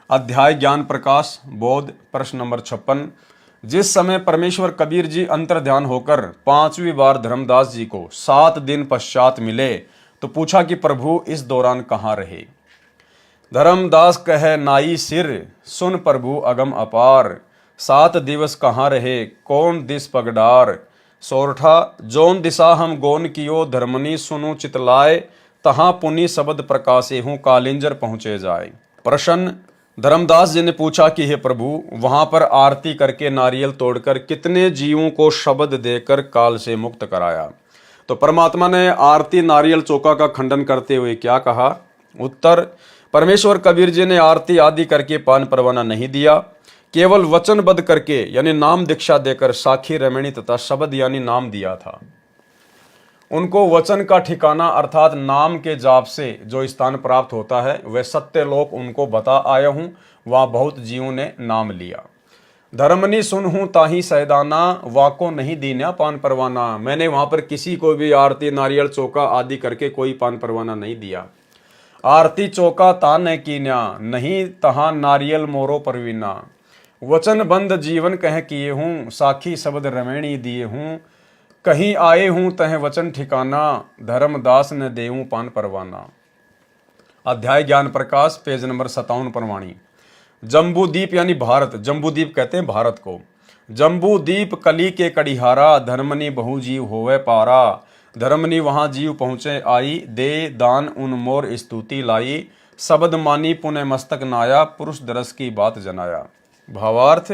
अध्याय ज्ञान प्रकाश बोध प्रश्न नंबर 56। जिस समय परमेश्वर कबीर जी अंतर ध्यान होकर 5वीं बार धर्मदास जी को 7 दिन पश्चात मिले तो पूछा कि प्रभु इस दौरान कहाँ रहे। धर्मदास कहे नाई सिर, सुन प्रभु अगम अपार। 7 दिवस कहाँ रहे, कौन दिस पगडार। सोरठा जौन दिशा हम गोन कियो, धर्मनी सुनु चितलाए। तहाँ पुनि शब्द प्रकाशे हूँ, कालिंजर पहुँचे जाए। प्रश्न। धर्मदास जी ने पूछा कि हे प्रभु, वहां पर आरती करके नारियल तोड़कर कितने जीवों को शब्द देकर काल से मुक्त कराया। तो परमात्मा ने आरती नारियल चौका का खंडन करते हुए क्या कहा। उत्तर। परमेश्वर कबीर जी ने आरती आदि करके पान परवाना नहीं दिया, केवल वचनबद्ध करके यानी नाम दीक्षा देकर साखी रमणी तथा शब्द यानी नाम दिया था। उनको वचन का ठिकाना अर्थात नाम के जाप से जो स्थान प्राप्त होता है वह सत्य लोक उनको बता आया हूं। वहां बहुत जीवों ने नाम लिया। धर्मनी सुन हूं ताही सैदाना, वाको नहीं दीना पान परवाना। मैंने वहां पर किसी को भी आरती नारियल चौका आदि करके कोई पान परवाना नहीं दिया। आरती चौका तान कीन्या, नहीं तहा नारियल मोरो परवीना। वचन बंद जीवन कह किए हूं, साखी शब्द रमणी दिए हूं। कहीं आए हूं तह वचन ठिकाना, धर्मदास ने देऊं पान परवाना। अध्याय ज्ञान प्रकाश पेज नंबर 57 पर वाणी। जम्बूदीप यानी भारत, जम्बूदीप कहते हैं भारत को। जम्बूदीप कली के कड़िहारा, धर्मनी बहु जीव होवे पारा। धर्मनी वहां जीव पहुंचे आई, दे दान उन मोर स्तुति लाई। शब्द मानी पुण्य मस्तक नाया, पुरुष दरस की बात जनाया। भावार्थ।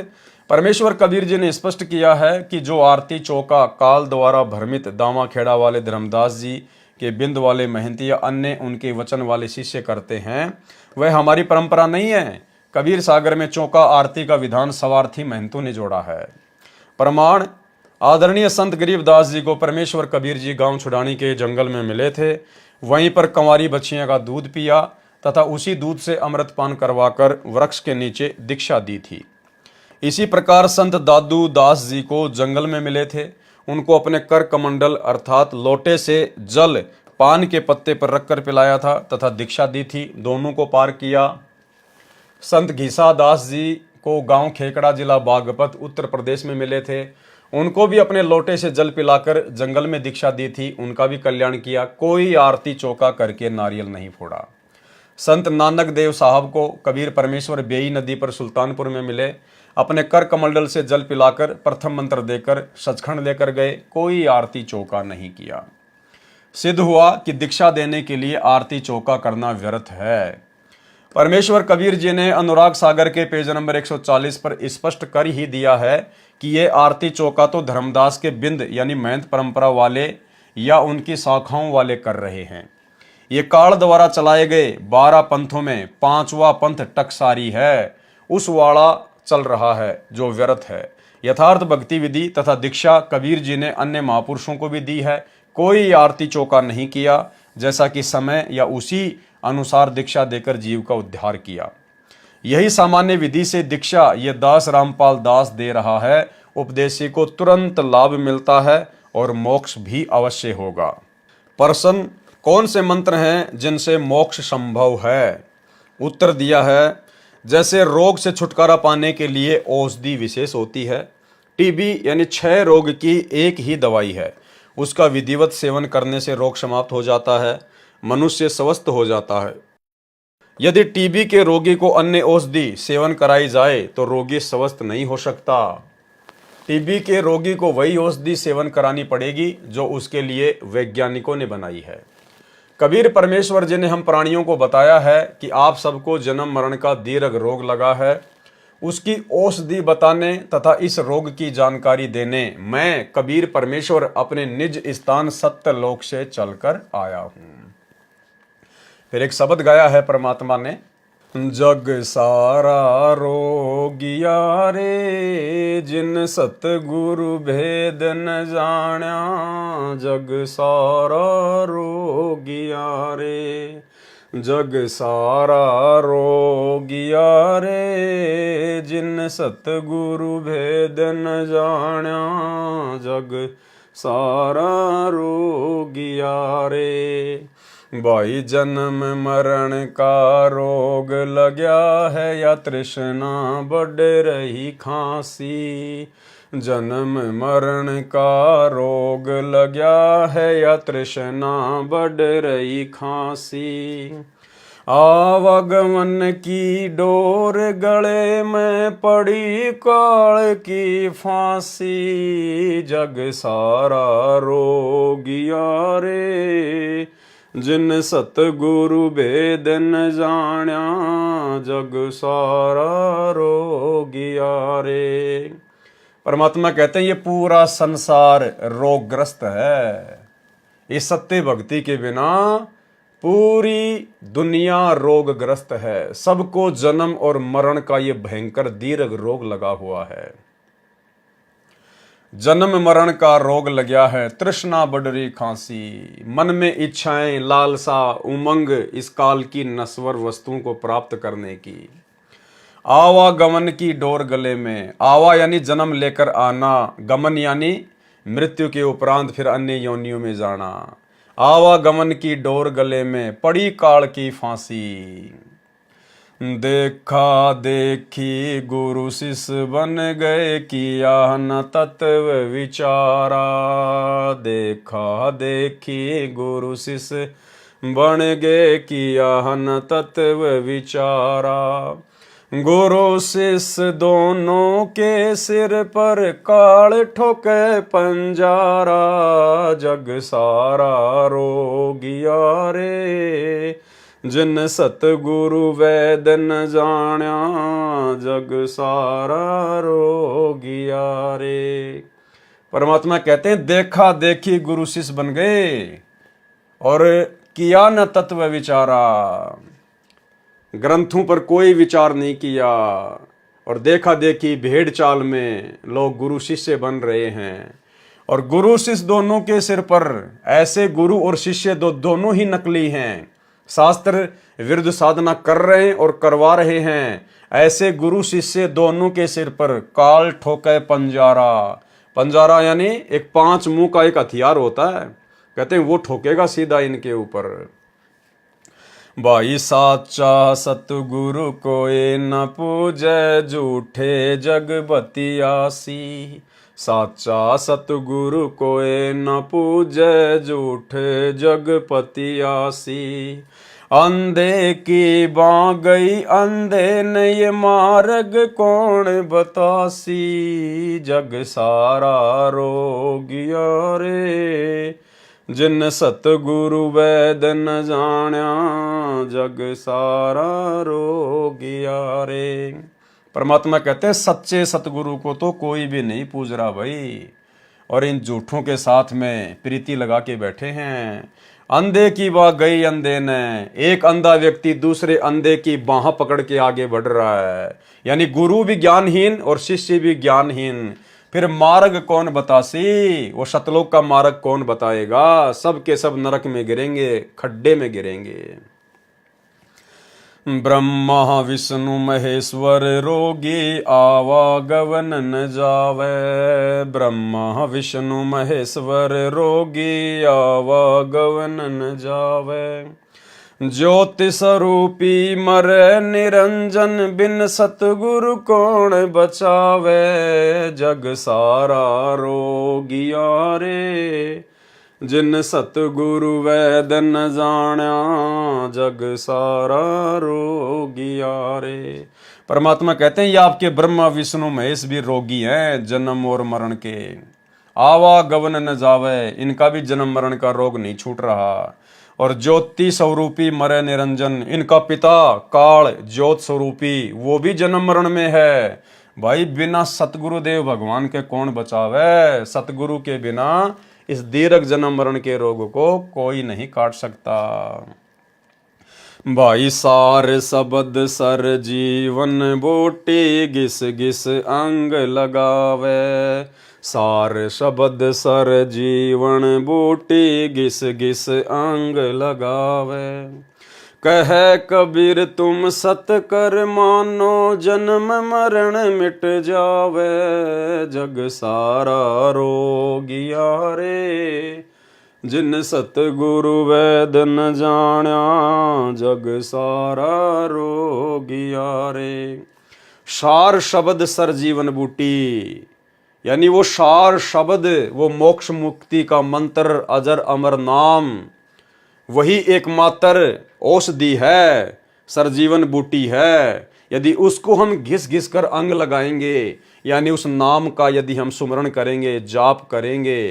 परमेश्वर कबीर जी ने स्पष्ट किया है कि जो आरती चौका काल द्वारा भ्रमित दामा खेड़ा वाले धर्मदास जी के बिंद वाले महंती या अन्य उनके वचन वाले शिष्य करते हैं वह हमारी परंपरा नहीं है। कबीर सागर में चौका आरती का विधान सवार्थी महंतों ने जोड़ा है। प्रमाण। आदरणीय संत गरीबदास जी को परमेश्वर कबीर जी गांव छुड़ानी के जंगल में मिले थे। वहीं पर कंवारी बच्चियां का दूध पिया तथा उसी दूध से अमृतपान करवाकर वृक्ष के नीचे दीक्षा दी थी। इसी प्रकार संत दादू दास जी को जंगल में मिले थे। उनको अपने कर कमंडल अर्थात लोटे से जल पान के पत्ते पर रखकर पिलाया था तथा दीक्षा दी थी। दोनों को पार किया। संत घीसा दास जी को गांव खेकड़ा जिला बागपत उत्तर प्रदेश में मिले थे। उनको भी अपने लोटे से जल पिलाकर जंगल में दीक्षा दी थी। उनका भी कल्याण किया। कोई आरती चौका करके नारियल नहीं फोड़ा। संत नानक देव साहब को कबीर परमेश्वर बेई नदी पर सुल्तानपुर में मिले। अपने कर कमंडल से जल पिलाकर प्रथम मंत्र देकर सचखंड लेकर गए। कोई आरती चौका नहीं किया। सिद्ध हुआ कि दीक्षा देने के लिए आरती चौका करना व्यर्थ है। परमेश्वर कबीर जी ने अनुराग सागर के पेज नंबर 140 पर स्पष्ट कर ही दिया है कि ये आरती चौका तो धर्मदास के बिंद यानी महंत परंपरा वाले या उनकी शाखाओं वाले कर रहे हैं। ये काल द्वारा चलाए गए 12 पंथों में 5वां पंथ टकसारी है, उस वाला चल रहा है जो व्यर्थ है। यथार्थ भक्ति विधि तथा दीक्षा कबीर जी ने अन्य महापुरुषों को भी दी है। कोई आरती चौका नहीं किया, जैसा कि समय या उसी अनुसार दीक्षा देकर जीव का उद्धार किया। यही सामान्य विधि से दीक्षा ये दास रामपाल दास दे रहा है। उपदेशी को तुरंत लाभ मिलता है और मोक्ष भी अवश्य होगा। प्रश्न, कौन से मंत्र हैं जिनसे मोक्ष संभव है? उत्तर दिया है, जैसे रोग से छुटकारा पाने के लिए औषधि विशेष होती है। टीबी यानी क्षय रोग की एक ही दवाई है, उसका विधिवत सेवन करने से रोग समाप्त हो जाता है, मनुष्य स्वस्थ हो जाता है। यदि टीबी के रोगी को अन्य औषधि सेवन कराई जाए तो रोगी स्वस्थ नहीं हो सकता। टीबी के रोगी को वही औषधि सेवन करानी पड़ेगी जो उसके लिए वैज्ञानिकों ने बनाई है। कबीर परमेश्वर जी ने हम प्राणियों को बताया है कि आप सबको जन्म मरण का दीर्घ रोग लगा है, उसकी औषधि बताने तथा इस रोग की जानकारी देने मैं कबीर परमेश्वर अपने निज स्थान सत्यलोक से चलकर आया हूं। फिर एक शब्द गाया है परमात्मा ने, जग सारा रोगिया रे जिन सतगुरु भेद न जाण्या, जग सारा रोगिया रे, जग सारा रोगिया रे जिन सतगुरु भेद न जाण्या, जग सारा रोगिया रे। भाई जन्म मरण का रोग लग्या है या तृष्णा बढ़ रही खांसी, जन्म मरण का रोग लग्या है या तृष्णा बढ़ रही खांसी। आवागमन की डोर गले में पड़ी काल की फांसी, जग सारा रोगिया रे जिन सतगुरु भेद न जाण्या, जग सारा रोगिया रे। परमात्मा कहते हैं ये पूरा संसार रोगग्रस्त है। इस सत्य भक्ति के बिना पूरी दुनिया रोगग्रस्त है। सबको जन्म और मरण का ये भयंकर दीर्घ रोग लगा हुआ है। जन्म मरण का रोग लग्या है, तृष्णा बढ़ रही खांसी, मन में इच्छाएं लालसा उमंग इस काल की नश्वर वस्तुओं को प्राप्त करने की। आवागमन की डोर गले में, आवा यानी जन्म लेकर आना, गमन यानी मृत्यु के उपरांत फिर अन्य योनियों में जाना। आवागमन की डोर गले में पड़ी काल की फांसी। देखा देखी गुरु शिष्य बन गए किया न तत्व विचारा, देखा देखी गुरु शिष्य बन गए किया न तत्व विचारा। गुरु शिष्य दोनों के सिर पर काल ठोके पंजारा, जग सारा रोगिया रे जिन सतगुरु वैद न जाण्या, जग सारा रोगिया रे। परमात्मा कहते हैं देखा देखी गुरु शिष्य बन गए और किया न तत्व विचारा। ग्रंथों पर कोई विचार नहीं किया और देखा देखी भेड़ चाल में लोग गुरु शिष्य बन रहे हैं। और गुरु शिष्य दोनों के सिर पर, ऐसे गुरु और शिष्य दोनों ही नकली हैं, शास्त्र विरुद्ध साधना कर रहे हैं और करवा रहे हैं। ऐसे गुरु शिष्य दोनों के सिर पर काल ठोके पंजारा, पंजारा यानी एक 5 मुंह का एक हथियार होता है, कहते हैं वो ठोकेगा सीधा इनके ऊपर। भाई साचा सतगुरु कोई न पूजै, झूठे जग बतियासी। साचा सतगुरु कोई न पूजै, झूठे जग पतियासी। अंधे की बाँ गई अंधे ने ये मार्ग कौन बतासी। जग सारा रोगिया रे, जिन सतगुरु वैद न जाण्या। जग सारा रोगिया रे। परमात्मा कहते हैं सच्चे सतगुरु को तो कोई भी नहीं पूज रहा भाई, और इन झूठों के साथ में प्रीति लगा के बैठे हैं। अंधे की बाह गई अंधे ने, एक अंधा व्यक्ति दूसरे अंधे की बाह पकड़ के आगे बढ़ रहा है, यानी गुरु भी ज्ञानहीन और शिष्य भी ज्ञानहीन। फिर मार्ग कौन बतासी, वो सतलोक का मार्ग कौन बताएगा। सब के सब नरक में गिरेंगे, खड्डे में गिरेंगे। ब्रह्मा विष्णु महेश्वर रोगी, आवागवन न जावे। ब्रह्मा विष्णु महेश्वर रोगी, आवागवन न जावे। ज्योति स्वरूपी मरे निरंजन, बिन सतगुरु कौन बचावे। जग सारा रोगिया रे, जिन सतगुरु वैद न जाण्या। जग सारा रोगिया रे। परमात्मा कहते हैं ये आपके ब्रह्मा विष्णु महेश भी रोगी हैं, जन्म और मरण के। आवागवन न जावे, इनका भी जन्म मरण का रोग नहीं छूट रहा। और ज्योति स्वरूपी मरे निरंजन, इनका पिता काल ज्योत स्वरूपी वो भी जन्म मरण में है। भाई बिना सतगुरुदेव भगवान के कौन बचावे। सतगुरु के बिना इस दीर्घ जन्म मरण के रोग को कोई नहीं काट सकता। भाई सार शब्द सर जीवन बूटी, घिस घिस अंग लगावे। सार शब्द सर जीवन बूटी, घिस घिस अंग लगावे। कह कबीर तुम सत कर मानो, जन्म मरण मिट जावे। जग सारा रोगिया रे, जिन सतगुरु वैद न जाण्या। जग सारा रोगिया रे। सार शब्द सर जीवन बूटी, यानी वो सार शब्द, वो मोक्ष मुक्ति का मंत्र, अजर अमर नाम, वही एकमात्र औषधि है, सरजीवन बूटी है। यदि उसको हम घिस घिस कर अंग लगाएंगे, यानी उस नाम का यदि हम सुमरण करेंगे, जाप करेंगे,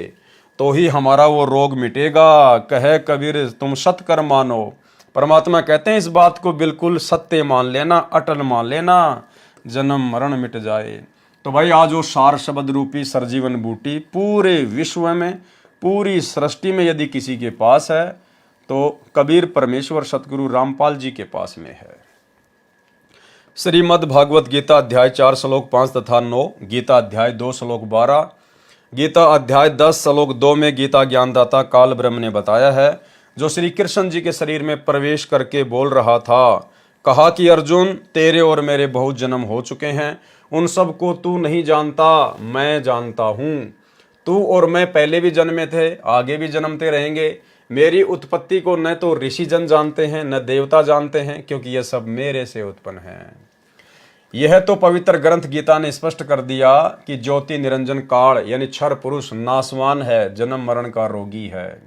तो ही हमारा वो रोग मिटेगा। कहे कबीर तुम सत कर मानो। परमात्मा कहते हैं इस बात को बिल्कुल सत्य मान लेना, अटल मान लेना, जन्म मरण मिट जाए। तो भाई आज वो सार शब्द रूपी सरजीवन बूटी पूरे विश्व में, पूरी सृष्टि में यदि किसी के पास है तो कबीर परमेश्वर सतगुरु रामपाल जी के पास में है। श्रीमद् भागवत गीता अध्याय 4 श्लोक 5 तथा 9, गीता अध्याय 2 श्लोक 12, गीता अध्याय 10 श्लोक 2 में गीता ज्ञानदाता काल ब्रह्म ने बताया है, जो श्री कृष्ण जी के शरीर में प्रवेश करके बोल रहा था। कहा कि अर्जुन तेरे और मेरे बहुत जन्म हो चुके हैं, उन सब को तू नहीं जानता, मैं जानता हूँ। तू और मैं पहले भी जन्मे थे, आगे भी जन्मते रहेंगे। मेरी उत्पत्ति को न तो ऋषि जन जानते हैं, न देवता जानते हैं, क्योंकि यह सब मेरे से उत्पन्न है। यह तो पवित्र ग्रंथ गीता ने स्पष्ट कर दिया कि ज्योति निरंजन काल यानी क्षर पुरुष नासवान है, जन्म मरण का रोगी है।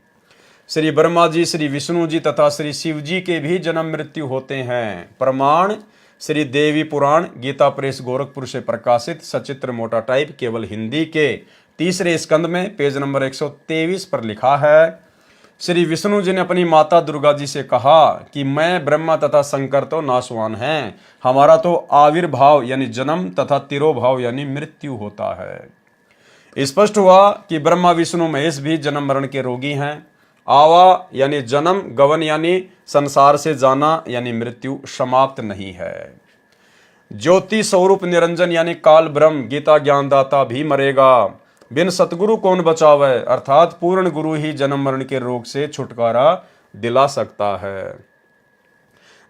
श्री ब्रह्मा जी, श्री विष्णु जी तथा श्री शिव जी के भी जन्म मृत्यु होते हैं। प्रमाण श्री देवी पुराण गीता प्रेस गोरखपुर से प्रकाशित सचित्र मोटा टाइप केवल हिंदी के 3रे स्कंद में पेज नंबर 123 पर लिखा है। श्री विष्णु जी ने अपनी माता दुर्गा जी से कहा कि मैं ब्रह्मा तथा शंकर तो नाशवान हैं, हमारा तो आविर्भाव यानी जन्म तथा तिरोभाव यानी मृत्यु होता है। स्पष्ट हुआ कि ब्रह्मा विष्णु महेश भी जन्म मरण के रोगी हैं। आवा यानी जन्म, गवन यानी संसार से जाना यानी मृत्यु समाप्त नहीं है। ज्योति स्वरूप निरंजन यानी काल ब्रह्म गीता ज्ञानदाता भी मरेगा। बिन सतगुरु कौन बचावे, अर्थात पूर्ण गुरु ही जन्म मरण के रोग से छुटकारा दिला सकता है।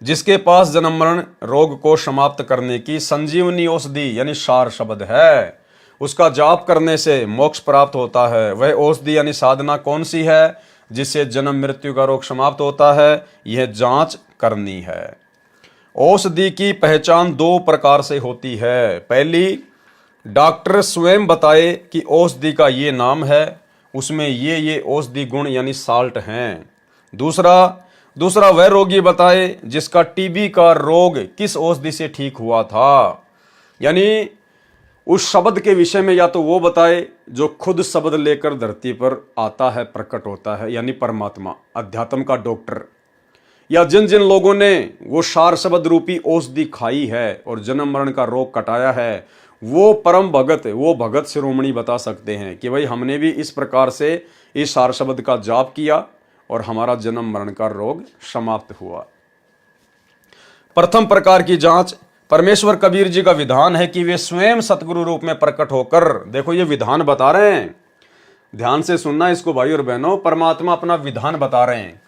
जिसके पास जन्म मरण रोग को समाप्त करने की संजीवनी औषधि यानी सार शब्द है, उसका जाप करने से मोक्ष प्राप्त होता है। वह औषधि यानी साधना कौन सी है जिससे जन्म मृत्यु का रोग समाप्त होता है, यह जांच करनी है। औषधि की पहचान दो प्रकार से होती है। पहली, डॉक्टर स्वयं बताए कि औषधि का ये नाम है, उसमें ये औषधि गुण यानी साल्ट हैं। दूसरा वह रोगी बताए जिसका टीबी का रोग किस औषधि से ठीक हुआ था, यानी उस शब्द के विषय में या तो वो बताए जो खुद शब्द लेकर धरती पर आता है, प्रकट होता है, यानी परमात्मा, अध्यात्म का डॉक्टर, या जिन जिन लोगों ने वो सार शब्द रूपी औषधि खाई है और जन्म मरण का रोग कटाया है, वो परम भगत, वो भगत शिरोमणि बता सकते हैं कि भाई हमने भी इस प्रकार से इस सार शब्द का जाप किया और हमारा जन्म मरण का रोग समाप्त हुआ। प्रथम प्रकार की जांच परमेश्वर कबीर जी का विधान है कि वे स्वयं सतगुरु रूप में प्रकट होकर, देखो ये विधान बता रहे हैं, ध्यान से सुनना इसको भाई और बहनों, परमात्मा अपना विधान बता रहे हैं।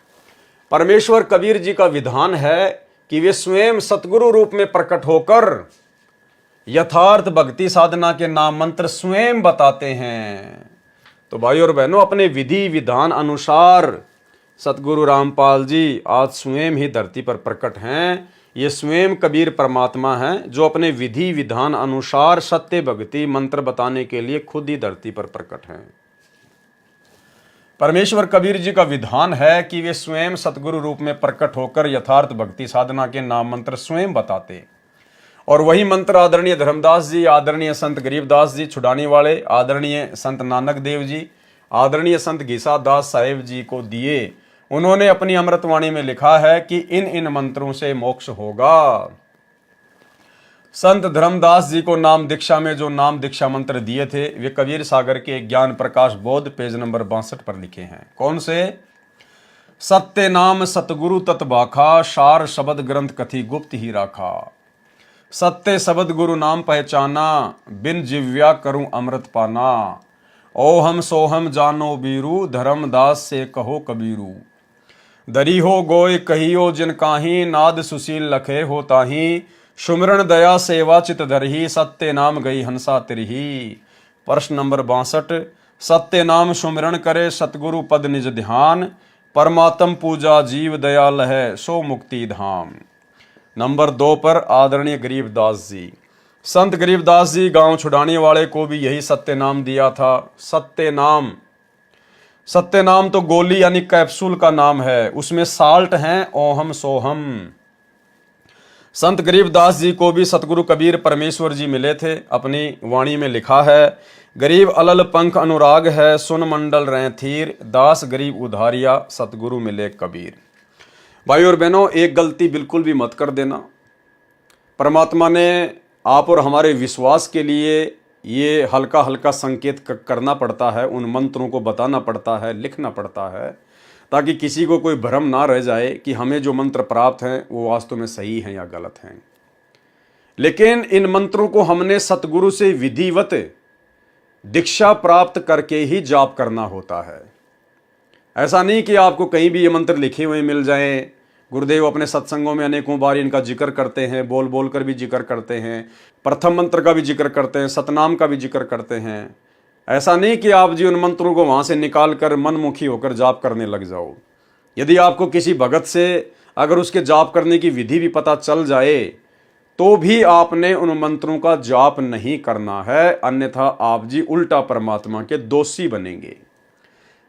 परमेश्वर कबीर जी का विधान है कि वे स्वयं सतगुरु रूप में प्रकट होकर यथार्थ भक्ति साधना के नाम मंत्र स्वयं बताते हैं। तो भाई और बहनों, अपने विधि विधान अनुसार सतगुरु रामपाल जी आज स्वयं ही धरती पर प्रकट हैं। ये स्वयं कबीर परमात्मा हैं जो अपने विधि विधान अनुसार सत्य भक्ति मंत्र बताने के लिए खुद ही धरती पर प्रकट हैं। परमेश्वर कबीर जी का विधान है कि वे स्वयं सतगुरु रूप में प्रकट होकर यथार्थ भक्ति साधना के नाम मंत्र स्वयं बताते, और वही मंत्र आदरणीय धर्मदास जी, आदरणीय संत गरीबदास जी छुड़ाने वाले, आदरणीय संत नानक देव जी, आदरणीय संत घीसा दास साहेब जी को दिए। उन्होंने अपनी अमृतवाणी में लिखा है कि इन मंत्रों से मोक्ष होगा। संत धर्मदास जी को नाम दीक्षा में जो नाम दीक्षा मंत्र दिए थे वे कबीर सागर के ज्ञान प्रकाश बोध पेज नंबर 62 पर लिखे हैं। कौन से? सत्य नाम सतगुरु तत्बाखा, सार शब्द ग्रंथ कथी गुप्त ही राखा। सत्य शब्द गुरु नाम पहचाना, बिन जिव्या करूं अमृत पाना। ओहम सोहम जानो बीरू, धर्मदास से कहो कबीरू। दरी हो गोय कहियो जिन काही, नाद सुशील लखे हो ताही। सुमरण दया सेवा चित धरही, सत्य नाम गई हंसा तिरही। प्रश्न नंबर 62, सत्य नाम सुमरण करे सतगुरु पद निज ध्यान। परमात्म पूजा जीव दयाल है, सो मुक्ति धाम। नंबर 2 पर आदरणीय गरीबदास जी, संत गरीबदास जी गांव छुड़ाने वाले को भी यही सत्य नाम दिया था। सत्य नाम तो गोली यानी कैप्सूल का नाम है, उसमें साल्ट हैं ओहम सोहम। संत गरीबदास जी को भी सतगुरु कबीर परमेश्वर जी मिले थे। अपनी वाणी में लिखा है, गरीब अलल पंख अनुराग है, सुन मंडल रहे थीर। दास गरीब उधारिया, सतगुरु मिले कबीर। भाई और बहनों, एक गलती बिल्कुल भी मत कर देना। परमात्मा ने आप और हमारे विश्वास के लिए ये हल्का हल्का संकेत करना पड़ता है, उन मंत्रों को बताना पड़ता है, लिखना पड़ता है, ताकि किसी को कोई भ्रम ना रह जाए कि हमें जो मंत्र प्राप्त हैं वो वास्तव में सही हैं या गलत हैं। लेकिन इन मंत्रों को हमने सतगुरु से विधिवत दीक्षा प्राप्त करके ही जाप करना होता है। ऐसा नहीं कि आपको कहीं भी ये मंत्र लिखे हुए मिल जाएं। गुरुदेव अपने सत्संगों में अनेकों बार इनका जिक्र करते हैं, बोल बोल कर भी जिक्र करते हैं, प्रथम मंत्र का भी जिक्र करते हैं, सतनाम का भी जिक्र करते हैं। ऐसा नहीं कि आप जी उन मंत्रों को वहाँ से निकाल कर मनमुखी होकर जाप करने लग जाओ। यदि आपको किसी भगत से अगर उसके जाप करने की विधि भी पता चल जाए तो भी आपने उन मंत्रों का जाप नहीं करना है, अन्यथा आप जी उल्टा परमात्मा के दोषी बनेंगे।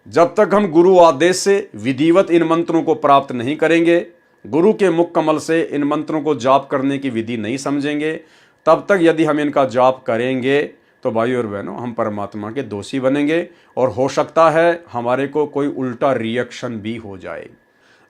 जब तक हम गुरु आदेश से विधिवत इन मंत्रों को प्राप्त नहीं करेंगे, गुरु के मुख कमल से इन मंत्रों को जाप करने की विधि नहीं समझेंगे, तब तक यदि हम इनका जाप करेंगे तो भाई और बहनों हम परमात्मा के दोषी बनेंगे और हो सकता है हमारे को कोई उल्टा रिएक्शन भी हो जाए।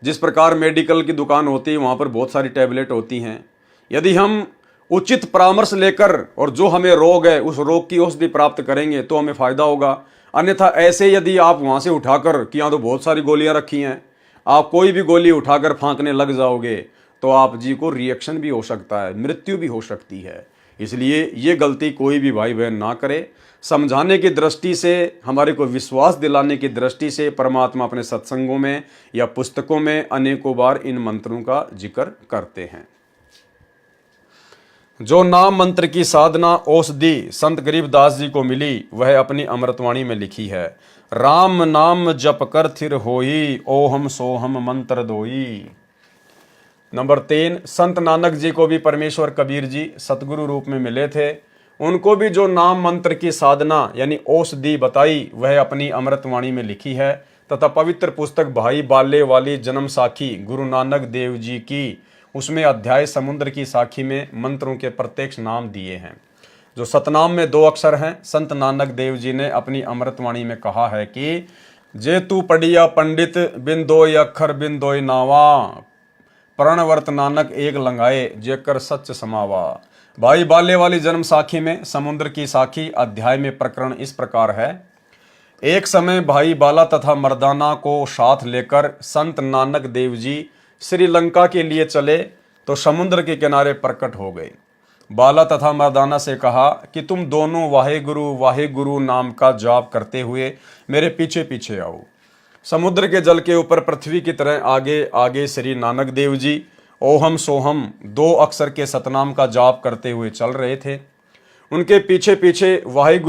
जिस प्रकार मेडिकल की दुकान होती है वहाँ पर बहुत सारी टैबलेट होती हैं, यदि हम उचित परामर्श लेकर और जो हमें रोग है उस रोग की औषधि प्राप्त करेंगे तो हमें फायदा होगा। अन्यथा ऐसे यदि आप वहाँ से उठाकर कि यहाँ तो बहुत सारी गोलियाँ रखी हैं, आप कोई भी गोली उठाकर फांकने लग जाओगे तो आप जी को रिएक्शन भी हो सकता है, मृत्यु भी हो सकती है। इसलिए ये गलती कोई भी भाई बहन ना करे। समझाने की दृष्टि से, हमारे को विश्वास दिलाने की दृष्टि से परमात्मा अपने सत्संगों में या पुस्तकों में अनेकों बार इन मंत्रों का जिक्र करते हैं। जो नाम मंत्र की साधना औषधि संत गरीबदास जी को मिली वह अपनी अमृतवाणी में लिखी है। राम नाम जप कर थिर होई, ओहम सोहम मंत्र दोई। नंबर 3, संत नानक जी को भी परमेश्वर कबीर जी सतगुरु रूप में मिले थे। उनको भी जो नाम मंत्र की साधना यानी औषधि बताई वह अपनी अमृतवाणी में लिखी है तथा पवित्र पुस्तक भाई बाले वाली जन्म साखी गुरु नानक देव जी की, उसमें अध्याय समुद्र की साखी में मंत्रों के प्रत्यक्ष नाम दिए हैं। जो सतनाम में 2 अक्षर हैं, संत नानक देव जी ने अपनी अमृतवाणी में कहा है कि जे तू पढ़िया पंडित बिन दोय अक्षर बिन दोय नावा, प्रणवर्त नानक एक लंगाए जेकर सच समावा। भाई बाले वाली जन्म साखी में समुद्र की साखी अध्याय में प्रकरण इस प्रकार है। एक समय भाई बाला तथा मर्दाना को साथ लेकर संत नानक देव जी श्रीलंका के लिए चले तो समुद्र के किनारे प्रकट हो गए। बाला तथा मर्दाना से कहा कि तुम दोनों वाहे गुरु नाम का जाप करते हुए मेरे पीछे पीछे आओ। समुद्र के जल के ऊपर पृथ्वी की तरह आगे आगे श्री नानक देव जी ओहम सोहम 2 अक्षर के सतनाम का जाप करते हुए चल रहे थे। उनके पीछे पीछे वाहे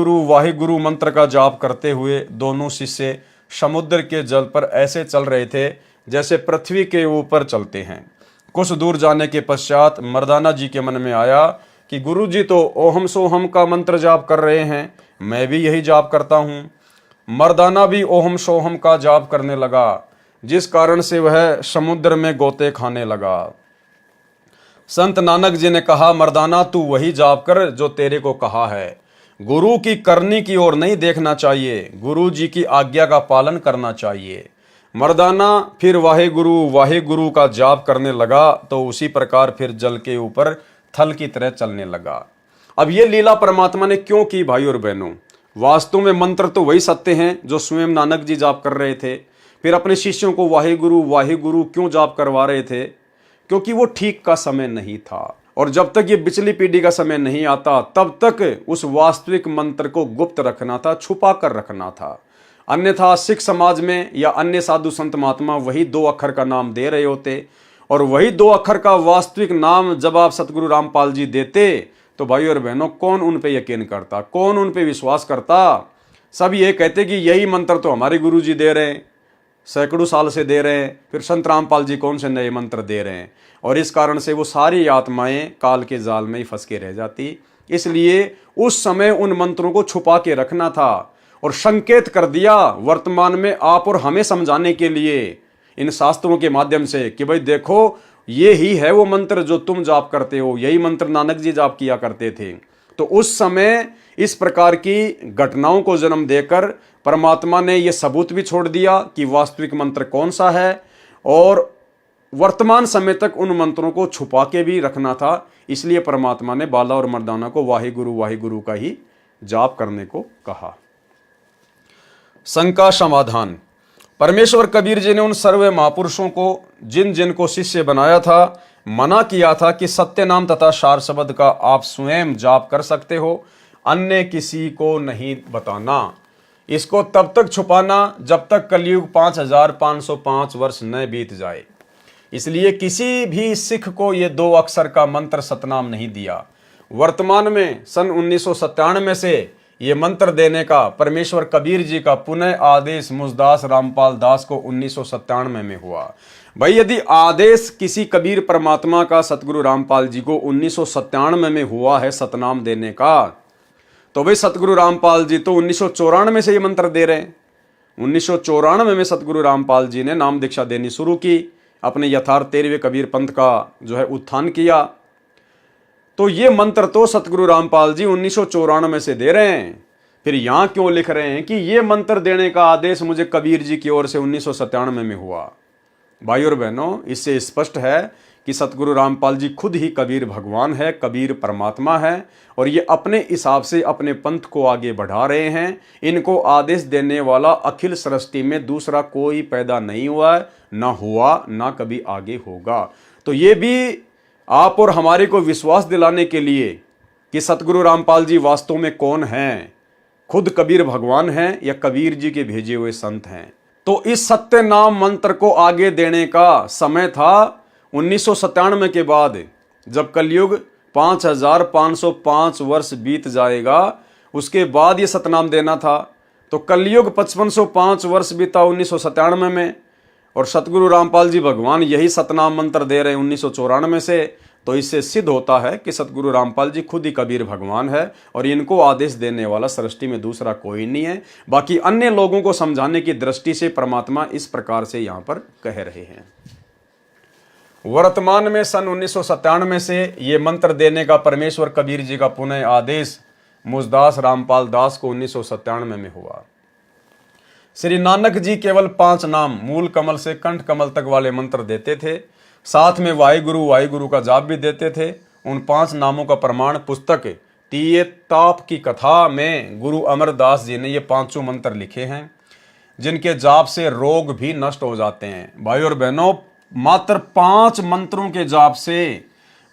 गुरु मंत्र का जाप करते हुए दोनों शिष्य समुद्र के जल पर ऐसे चल रहे थे जैसे पृथ्वी के ऊपर चलते हैं। कुछ दूर जाने के पश्चात मर्दाना जी के मन में आया कि गुरु जी तो ओहम सोहम का मंत्र जाप कर रहे हैं, मैं भी यही जाप करता हूँ। मर्दाना भी ओहम सोहम का जाप करने लगा, जिस कारण से वह समुद्र में गोते खाने लगा। संत नानक जी ने कहा, मर्दाना तू वही जाप कर जो तेरे को कहा है। गुरु की करनी की ओर नहीं देखना चाहिए, गुरु जी की आज्ञा का पालन करना चाहिए। मर्दाना फिर वाहे गुरु का जाप करने लगा तो उसी प्रकार फिर जल के ऊपर थल की तरह चलने लगा। अब ये लीला परमात्मा ने क्यों की भाई और बहनों? वास्तव में मंत्र तो वही सत्य हैं जो स्वयं नानक जी जाप कर रहे थे। फिर अपने शिष्यों को वाहे गुरु क्यों जाप करवा रहे थे? क्योंकि वो ठीक का समय नहीं था, और जब तक ये पिछली पीढ़ी का समय नहीं आता तब तक उस वास्तविक मंत्र को गुप्त रखना था, छुपा कर रखना था। अन्यथा सिख समाज में या अन्य साधु संत महात्मा वही 2 अक्षर का नाम दे रहे होते, और वही 2 अक्षर का वास्तविक नाम जब आप सतगुरु रामपाल जी देते तो भाई और बहनों कौन उन पे यकीन करता, कौन उन पे विश्वास करता? सब ये कहते कि यही मंत्र तो हमारे गुरु जी दे रहे हैं, सैकड़ों साल से दे रहे हैं, फिर संत रामपाल जी कौन से नए मंत्र दे रहे हैं। और इस कारण से वो सारी आत्माएं काल के जाल में ही फंस के रह जाती। इसलिए उस समय उन मंत्रों को छुपा के रखना था और संकेत कर दिया वर्तमान में आप और हमें समझाने के लिए इन शास्त्रों के माध्यम से कि भाई देखो ये ही है वो मंत्र जो तुम जाप करते हो, यही मंत्र नानक जी जाप किया करते थे। तो उस समय इस प्रकार की घटनाओं को जन्म देकर परमात्मा ने यह सबूत भी छोड़ दिया कि वास्तविक मंत्र कौन सा है, और वर्तमान समय तक उन मंत्रों को छुपा के भी रखना था। इसलिए परमात्मा ने बाला और मर्दाना को वाहे गुरु का ही जाप करने को कहा। शंका समाधान। परमेश्वर कबीर जी ने उन सर्व महापुरुषों को जिन जिन को शिष्य बनाया था मना किया था कि सत्य नाम तथा सार शब्द का आप स्वयं जाप कर सकते हो, अन्य किसी को नहीं बताना। इसको तब तक छुपाना जब तक कलयुग 5505 वर्ष न बीत जाए। इसलिए किसी भी सिख को ये 2 अक्षर का मंत्र सतनाम नहीं दिया। वर्तमान में सन 1997 से ये मंत्र देने का परमेश्वर कबीर जी का पुनः आदेश मुझदास रामपाल दास को 1997 में हुआ। भाई यदि आदेश किसी कबीर परमात्मा का सतगुरु रामपाल जी को 1997 में हुआ है सतनाम देने का, तो भाई सतगुरु रामपाल जी तो 1994 से ये मंत्र दे रहे हैं। 1994 में सतगुरु रामपाल जी ने नाम दीक्षा देनी शुरू की, अपने यथार्थ 13वें कबीर पंथ का जो है उत्थान किया। तो ये मंत्र तो सतगुरु रामपाल जी 1994 से दे रहे हैं। फिर यहां क्यों लिख रहे हैं कि ये मंत्र देने का आदेश मुझे कबीर जी की ओर से 1997 में हुआ? भाई और बहनों, इससे स्पष्ट है कि सतगुरु रामपाल जी खुद ही कबीर भगवान है, कबीर परमात्मा है, और ये अपने हिसाब से अपने पंथ को आगे बढ़ा रहे हैं। इनको आदेश देने वाला अखिल सृष्टि में दूसरा कोई पैदा नहीं हुआ है, ना हुआ, ना कभी आगे होगा। तो ये भी आप और हमारे को विश्वास दिलाने के लिए कि सतगुरु रामपाल जी वास्तव में कौन हैं, खुद कबीर भगवान हैं या कबीर जी के भेजे हुए संत हैं। तो इस सत्य नाम मंत्र को आगे देने का समय था 1997 के बाद, जब कलयुग 5505 वर्ष बीत जाएगा, उसके बाद ये सतनाम देना था। तो कलयुग 5505 वर्ष बीता 1997 में, और सतगुरु रामपाल जी भगवान यही सतनाम मंत्र दे रहे हैं 1994 से। तो इससे सिद्ध होता है कि सतगुरु रामपाल जी खुद ही कबीर भगवान है और इनको आदेश देने वाला सृष्टि में दूसरा कोई नहीं है। बाकी अन्य लोगों को समझाने की दृष्टि से परमात्मा इस प्रकार से यहां पर कह रहे हैं। वर्तमान में सन 1997 से ये मंत्र देने का परमेश्वर कबीर जी का पुनः आदेश मुझदास रामपाल दास को 1997 में हुआ। श्री नानक जी केवल 5 नाम मूल कमल से कंठ कमल तक वाले मंत्र देते थे, साथ में वाहिगुरु का जाप भी देते थे। उन 5 नामों का प्रमाण पुस्तक तीये ताप की कथा में गुरु अमरदास जी ने ये 5 मंत्र लिखे हैं, जिनके जाप से रोग भी नष्ट हो जाते हैं। भाई और बहनों, मात्र 5 मंत्रों के जाप से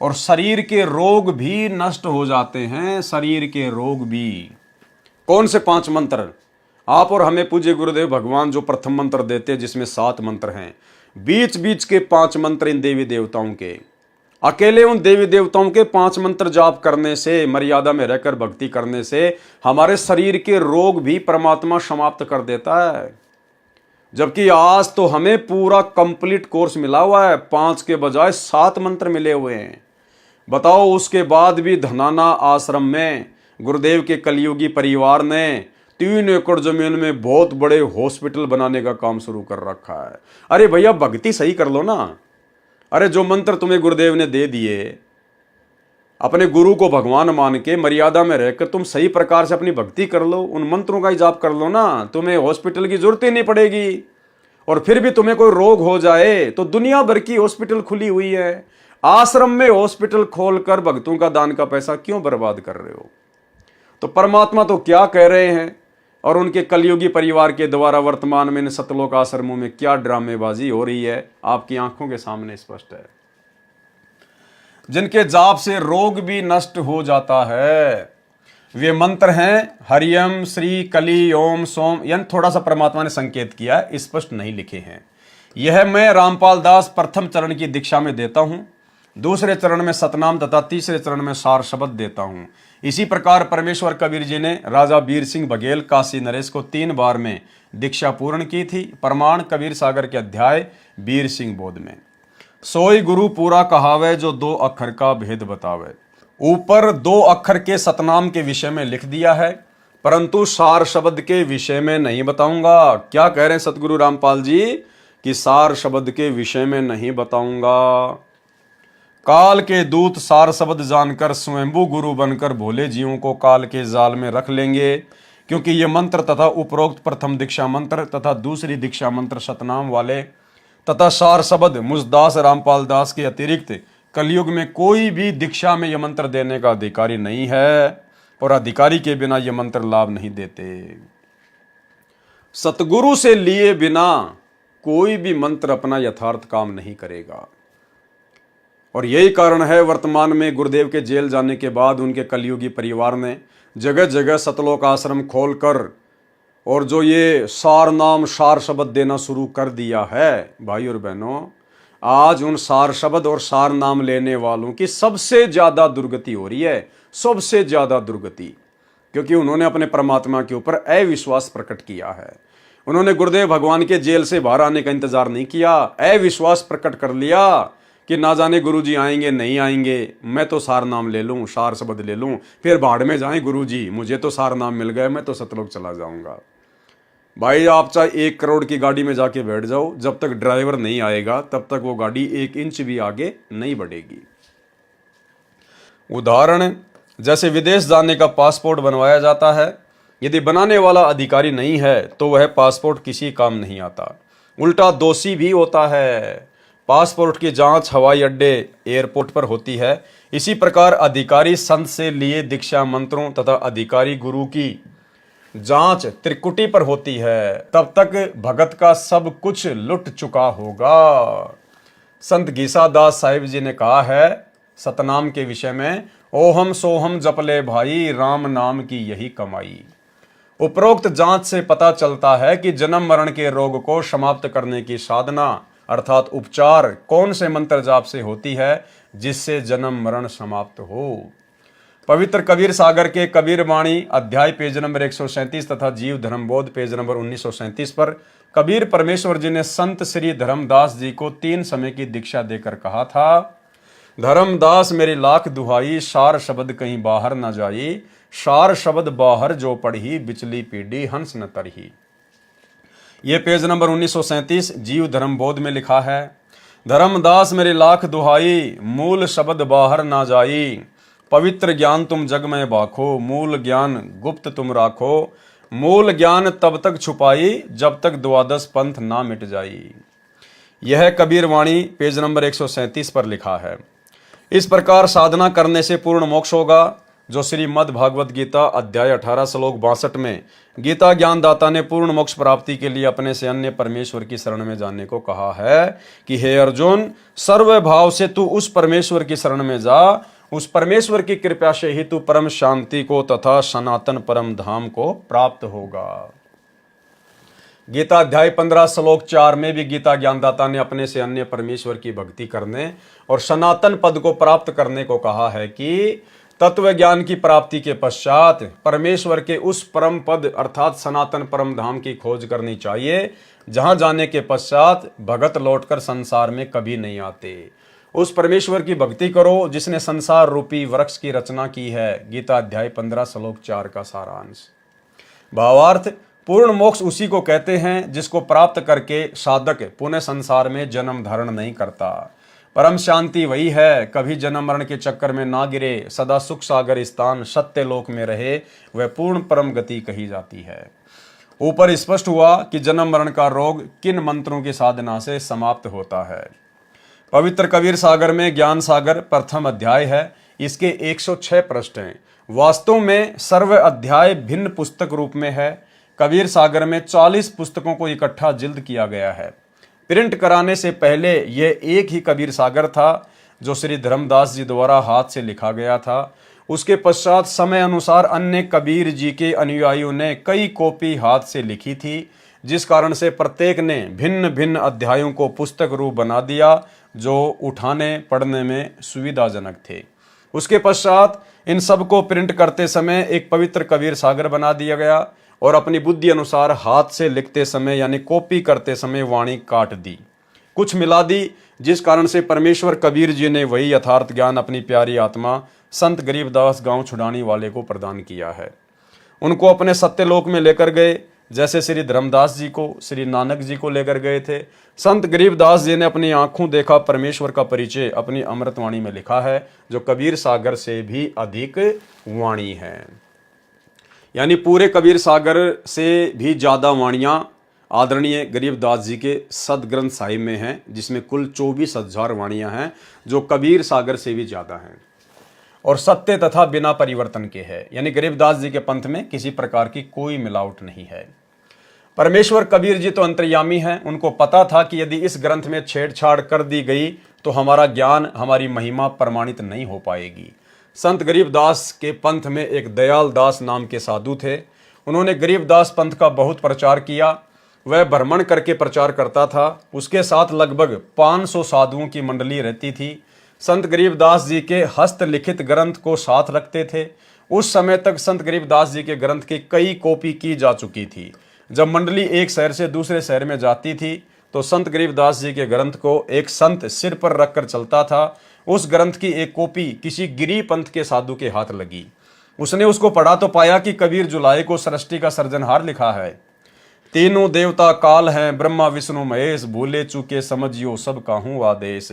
और शरीर के रोग भी नष्ट हो जाते हैं, शरीर के रोग भी। कौन से 5 मंत्र? आप और हमें पूज्य गुरुदेव भगवान जो प्रथम मंत्र देते हैं, जिसमें 7 मंत्र हैं, बीच बीच के 5 मंत्र इन देवी देवताओं के, अकेले उन देवी देवताओं के 5 मंत्र जाप करने से, मर्यादा में रहकर भक्ति करने से हमारे शरीर के रोग भी परमात्मा समाप्त कर देता है। जबकि आज तो हमें पूरा कंप्लीट कोर्स मिला हुआ है, 5 के बजाय 7 मंत्र मिले हुए हैं। बताओ, उसके बाद भी धनाना आश्रम में गुरुदेव के कलयुगी परिवार ने 3 एकड़ जमीन में बहुत बड़े हॉस्पिटल बनाने का काम शुरू कर रखा है। अरे भैया, भक्ति सही कर लो ना। अरे जो मंत्र तुम्हें गुरुदेव ने दे दिए, अपने गुरु को भगवान मान के मर्यादा में रहकर तुम सही प्रकार से अपनी भक्ति कर लो, उन मंत्रों का ही जाप कर लो ना, तुम्हें हॉस्पिटल की जरूरत ही नहीं पड़ेगी। और फिर भी तुम्हें कोई रोग हो जाए तो दुनिया भर की हॉस्पिटल खुली हुई है। आश्रम में हॉस्पिटल खोलकर भक्तों का दान का पैसा क्यों बर्बाद कर रहे हो? तो परमात्मा तो क्या कह रहे हैं और उनके कलयुगी परिवार के द्वारा वर्तमान में इन सतलोक आश्रमों में क्या ड्रामेबाजी हो रही है, आपकी आंखों के सामने स्पष्ट है। जिनके जाप से रोग भी नष्ट हो जाता है, वे मंत्र हैं हरियम श्री कली ओम सोम। यानी थोड़ा सा परमात्मा ने संकेत किया है, स्पष्ट नहीं लिखे हैं। यह मैं रामपाल दास प्रथम चरण की दीक्षा में देता हूं, दूसरे चरण में सतनाम तथा तीसरे चरण में सार शब्द देता हूं। इसी प्रकार परमेश्वर कबीर जी ने राजा बीर सिंह बघेल काशी नरेश को 3 बार में दीक्षा पूर्ण की थी। प्रमाण कबीर सागर के अध्याय बीर सिंह बोध में। सोई गुरु पूरा कहावे जो 2 अक्षर का भेद बतावे। ऊपर 2 अक्षर के सतनाम के विषय में लिख दिया है, परंतु सार शब्द के विषय में नहीं बताऊंगा। क्या कह रहे हैं सतगुरु रामपाल जी कि सार शब्द के विषय में नहीं बताऊंगा। काल के दूत सार शब्द जानकर स्वयंभू गुरु बनकर भोले जीवों को काल के जाल में रख लेंगे, क्योंकि ये मंत्र तथा उपरोक्त प्रथम दीक्षा मंत्र तथा दूसरी दीक्षा मंत्र सतनाम वाले तथा सार शब्द मुझदास रामपाल दास के अतिरिक्त कलयुग में कोई भी दीक्षा में यह मंत्र देने का अधिकारी नहीं है, और अधिकारी के बिना यह मंत्र लाभ नहीं देते। सतगुरु से लिए बिना कोई भी मंत्र अपना यथार्थ काम नहीं करेगा। और यही कारण है वर्तमान में गुरुदेव के जेल जाने के बाद उनके कलयुगी परिवार ने जगह जगह सतलोक आश्रम खोलकर और जो ये सार नाम सार शब्द देना शुरू कर दिया है। भाई और बहनों, आज उन सार शब्द और सार नाम लेने वालों की सबसे ज्यादा दुर्गति हो रही है, सबसे ज्यादा दुर्गति, क्योंकि उन्होंने अपने परमात्मा के ऊपर अविश्वास प्रकट किया है। उन्होंने गुरुदेव भगवान के जेल से बाहर आने का इंतजार नहीं किया, अविश्वास प्रकट कर लिया कि ना जाने गुरुजी आएंगे नहीं आएंगे, मैं तो सार नाम ले लूं, सार शब्द ले लूं, फिर भाड़ में जाएं गुरुजी, मुझे तो सार नाम मिल गए, मैं तो सतलोक चला जाऊंगा। भाई, आप चाहे 1 करोड़ की गाड़ी में जाके बैठ जाओ, जब तक ड्राइवर नहीं आएगा तब तक वो गाड़ी 1 इंच भी आगे नहीं बढ़ेगी। उदाहरण, जैसे विदेश जाने का पासपोर्ट बनवाया जाता है, यदि बनाने वाला अधिकारी नहीं है तो वह पासपोर्ट किसी काम नहीं आता, उल्टा दोषी भी होता है। पासपोर्ट की जांच हवाई अड्डे एयरपोर्ट पर होती है। इसी प्रकार अधिकारी संत से लिए दीक्षा मंत्रों तथा अधिकारी गुरु की जांच त्रिकुटी पर होती है। तब तक भगत का सब कुछ लुट चुका होगा। संत गीसादास साहिब जी ने कहा है सतनाम के विषय में, ओहम सोहम जप ले भाई, राम नाम की यही कमाई। उपरोक्त जांच से पता चलता है कि जन्म मरण के रोग को समाप्त करने की साधना अर्थात उपचार कौन से मंत्र जाप से होती है जिससे जन्म मरण समाप्त हो। पवित्र कबीर सागर के कबीर वाणी अध्याय पेज नंबर 137 तथा जीव धर्मबोध पेज नंबर 1937 पर कबीर परमेश्वर जी ने संत श्री धर्मदास जी को 3 समय की दीक्षा देकर कहा था, धर्मदास मेरी लाख दुहाई, सार शब्द कहीं बाहर न जाई, सार शब्द बाहर जो पढ़ी, बिचली पीढ़ी हंस न तरही। ये पेज नंबर 1937 जीव धर्मबोध में लिखा है, धर्मदास मेरी लाख दुहाई, मूल शब्द बाहर ना जाई, पवित्र ज्ञान तुम जग में बाखो, मूल ज्ञान गुप्त तुम राखो, मूल ज्ञान तब तक छुपाई जब तक द्वादश पंथ ना मिट जाई। यह कबीर वाणी पेज नंबर 137 पर लिखा है। इस प्रकार साधना करने से पूर्ण मोक्ष होगा, जो श्रीमद् भागवत गीता अध्याय 18 श्लोक 62 में गीता ज्ञानदाता ने पूर्ण मोक्ष प्राप्ति के लिए अपने से अन्य परमेश्वर की शरण में जाने को कहा है कि हे अर्जुन, सर्व भाव से तू उस परमेश्वर की शरण में जा, उस परमेश्वर की कृपा से ही तू परम शांति को तथा सनातन परम धाम को प्राप्त होगा। गीता अध्याय 15 श्लोक 4 में भी गीता ज्ञानदाता ने अपने से अन्य परमेश्वर की भक्ति करने और सनातन पद को प्राप्त करने को कहा है कि तत्व ज्ञान की प्राप्ति के पश्चात परमेश्वर के उस परम पद अर्थात सनातन परम धाम की खोज करनी चाहिए, जहां जाने के पश्चात भगत लौटकर संसार में कभी नहीं आते। उस परमेश्वर की भक्ति करो जिसने संसार रूपी वृक्ष की रचना की है। गीता अध्याय 15 श्लोक 4 का सारांश। भावार्थ, पूर्ण मोक्ष उसी को कहते हैं जिसको प्राप्त करके साधक पुनः संसार में जन्म धारण नहीं करता। परम शांति वही है, कभी जन्म मरण के चक्कर में ना गिरे, सदा सुख सागर स्थान सत्य लोक में रहे, वह पूर्ण परम गति कही जाती है। ऊपर स्पष्ट हुआ कि जन्म मरण का रोग किन मंत्रों की साधना से समाप्त होता है। पवित्र कबीर सागर में ज्ञान सागर प्रथम अध्याय है। इसके 106 पृष्ठ हैं। वास्तव में सर्व अध्याय भिन्न पुस्तक रूप में है। कबीर सागर में 40 पुस्तकों को इकट्ठा जिल्द किया गया है। प्रिंट कराने से पहले यह एक ही कबीर सागर था जो श्री धर्मदास जी द्वारा हाथ से लिखा गया था। उसके पश्चात समय अनुसार अन्य कबीर जी के अनुयायियों ने कई कॉपी हाथ से लिखी थी, जिस कारण से प्रत्येक ने भिन्न भिन्न अध्यायों को पुस्तक रूप बना दिया जो उठाने पढ़ने में सुविधाजनक थे। उसके पश्चात इन सब को प्रिंट करते समय एक पवित्र कबीर सागर बना दिया गया और अपनी बुद्धि अनुसार हाथ से लिखते समय यानी कॉपी करते समय वाणी काट दी, कुछ मिला दी, जिस कारण से परमेश्वर कबीर जी ने वही यथार्थ ज्ञान अपनी प्यारी आत्मा संत गरीबदास गांव छुड़ाने वाले को प्रदान किया है। उनको अपने सत्यलोक में लेकर गए, जैसे श्री धर्मदास जी को श्री नानक जी को लेकर गए थे। संत गरीबदास जी ने अपनी आंखों देखा परमेश्वर का परिचय अपनी अमृतवाणी में लिखा है, जो कबीर सागर से भी अधिक वाणी है। यानी पूरे कबीर सागर से भी ज़्यादा वाणियाँ आदरणीय गरीबदास जी के सदग्रंथ साहिब में हैं, जिसमें कुल 24,000 वाणियाँ हैं, जो कबीर सागर से भी ज़्यादा हैं और सत्य तथा बिना परिवर्तन के हैं। यानी गरीबदास जी के पंथ में किसी प्रकार की कोई मिलावट नहीं है। परमेश्वर कबीर जी तो अंतर्यामी हैं। उनको पता था कि यदि इस ग्रंथ में छेड़छाड़ कर दी गई तो हमारा ज्ञान, हमारी महिमा प्रमाणित नहीं हो पाएगी। संत गरीबदास के पंथ में एक दयाल दास नाम के साधु थे। उन्होंने गरीबदास पंथ का बहुत प्रचार किया। वह भ्रमण करके प्रचार करता था। उसके साथ लगभग 500 साधुओं की मंडली रहती थी। संत गरीबदास जी के हस्तलिखित ग्रंथ को साथ रखते थे। उस समय तक संत गरीबदास जी के ग्रंथ की कई कॉपी की जा चुकी थी। जब मंडली एक शहर से दूसरे शहर में जाती थी तो संत गरीबदास जी के ग्रंथ को एक संत सिर पर रखकर चलता था। उस ग्रंथ की एक कॉपी किसी गिरी पंथ के साधु के हाथ लगी। उसने उसको पढ़ा तो पाया कि कबीर जुलाई को सृष्टि का सृजनहार लिखा है। तीनों देवता काल हैं, ब्रह्मा विष्णु महेश, भूले चूके समझियो सब काहूँ आदेश।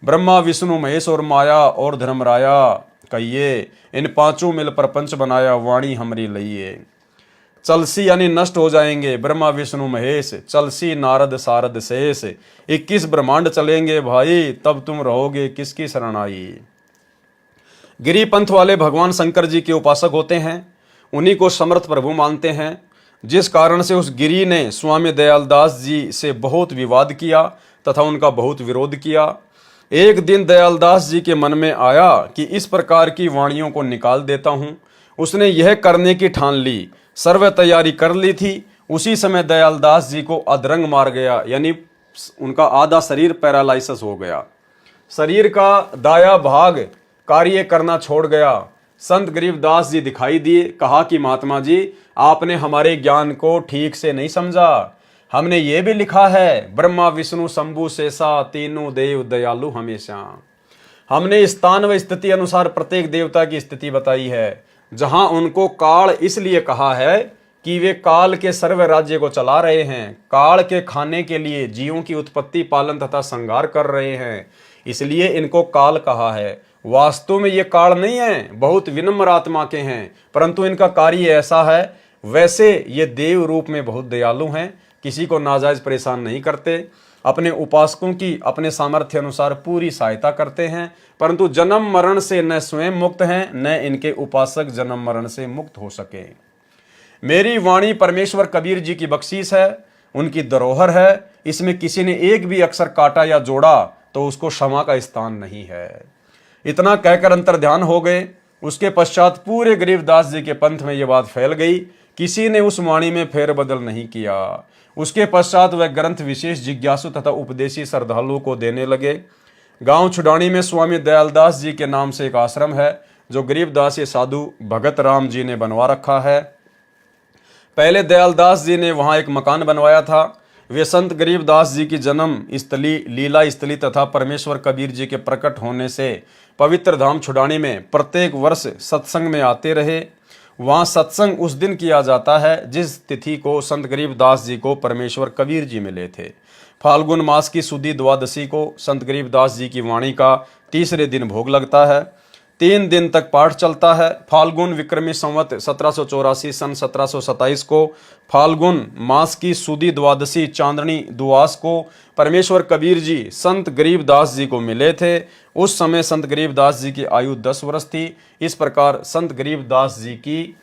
ब्रह्मा विष्णु महेश और माया और धर्मराया कहिए, इन पांचों मिल प्रपंच बनाया, वाणी हमरी लइए। चलसी यानी नष्ट हो जाएंगे ब्रह्मा विष्णु महेश, चलसी नारद सारद शेष। 21 ब्रह्मांड चलेंगे भाई, तब तुम रहोगे किसकी शरण आई। गिरी पंथ वाले भगवान शंकर जी के उपासक होते हैं। उन्हीं को समर्थ प्रभु मानते हैं, जिस कारण से उस गिरी ने स्वामी दयालदास जी से बहुत विवाद किया तथा उनका बहुत विरोध किया। एक दिन दयालदास जी के मन में आया कि इस प्रकार की वाणियों को निकाल देता हूँ। उसने यह करने की ठान ली, सर्व तैयारी कर ली थी। उसी समय दयालदास जी को अधरंग मार गया, यानी उनका आधा शरीर पैरालाइसिस हो गया, शरीर का दाया भाग कार्य करना छोड़ गया। संत गरीबदास जी दिखाई दिए, कहा कि महात्मा जी आपने हमारे ज्ञान को ठीक से नहीं समझा। हमने ये भी लिखा है ब्रह्मा विष्णु शंभु शेषा तीनों देव दयालु हमेशा। हमने स्थान व स्थिति अनुसार प्रत्येक देवता की स्थिति बताई है। जहां उनको काल इसलिए कहा है कि वे काल के सर्व राज्य को चला रहे हैं, काल के खाने के लिए जीवों की उत्पत्ति पालन तथा संहार कर रहे हैं, इसलिए इनको काल कहा है। वास्तव में ये काल नहीं है, बहुत विनम्र आत्मा के हैं, परंतु इनका कार्य ऐसा है। वैसे ये देव रूप में बहुत दयालु हैं, किसी को नाजायज परेशान नहीं करते, अपने उपासकों की अपने सामर्थ्य अनुसार पूरी सहायता करते हैं, परंतु जन्म मरण से न स्वयं मुक्त हैं न इनके उपासक जन्म मरण से मुक्त हो सके। मेरी वाणी परमेश्वर कबीर जी की बख्शीश है, उनकी धरोहर है। इसमें किसी ने एक भी अक्षर काटा या जोड़ा तो उसको क्षमा का स्थान नहीं है। इतना कहकर अंतर ध्यान हो गए। उसके पश्चात पूरे गरीबदास जी के पंथ में यह बात फैल गई, किसी ने उस वाणी में फेरबदल नहीं किया। उसके पश्चात वह ग्रंथ विशेष जिज्ञासु तथा उपदेशी श्रद्धालुओं को देने लगे। गांव छुडानी में स्वामी दयालदास जी के नाम से एक आश्रम है जो गरीबदास साधु भगत राम जी ने बनवा रखा है। पहले दयालदास जी ने वहां एक मकान बनवाया था। वे संत गरीबदास जी की जन्म स्थली, लीला स्थली तथा परमेश्वर कबीर जी के प्रकट होने से पवित्र धाम छुडानी में प्रत्येक वर्ष सत्संग में आते रहे। वहाँ सत्संग उस दिन किया जाता है जिस तिथि को संत गरीबदास जी को परमेश्वर कबीर जी मिले थे। फाल्गुन मास की सुदी द्वादशी को संत गरीबदास जी की वाणी का तीसरे दिन भोग लगता है। 3 दिन तक पाठ चलता है। फाल्गुन विक्रमी संवत 1784 सन 1727 को फाल्गुन मास की सुदी द्वादशी चांदनी दुआस को परमेश्वर कबीर जी संत गरीबदास जी को मिले थे। उस समय संत गरीबदास जी की आयु 10 वर्ष थी। इस प्रकार संत गरीबदास जी की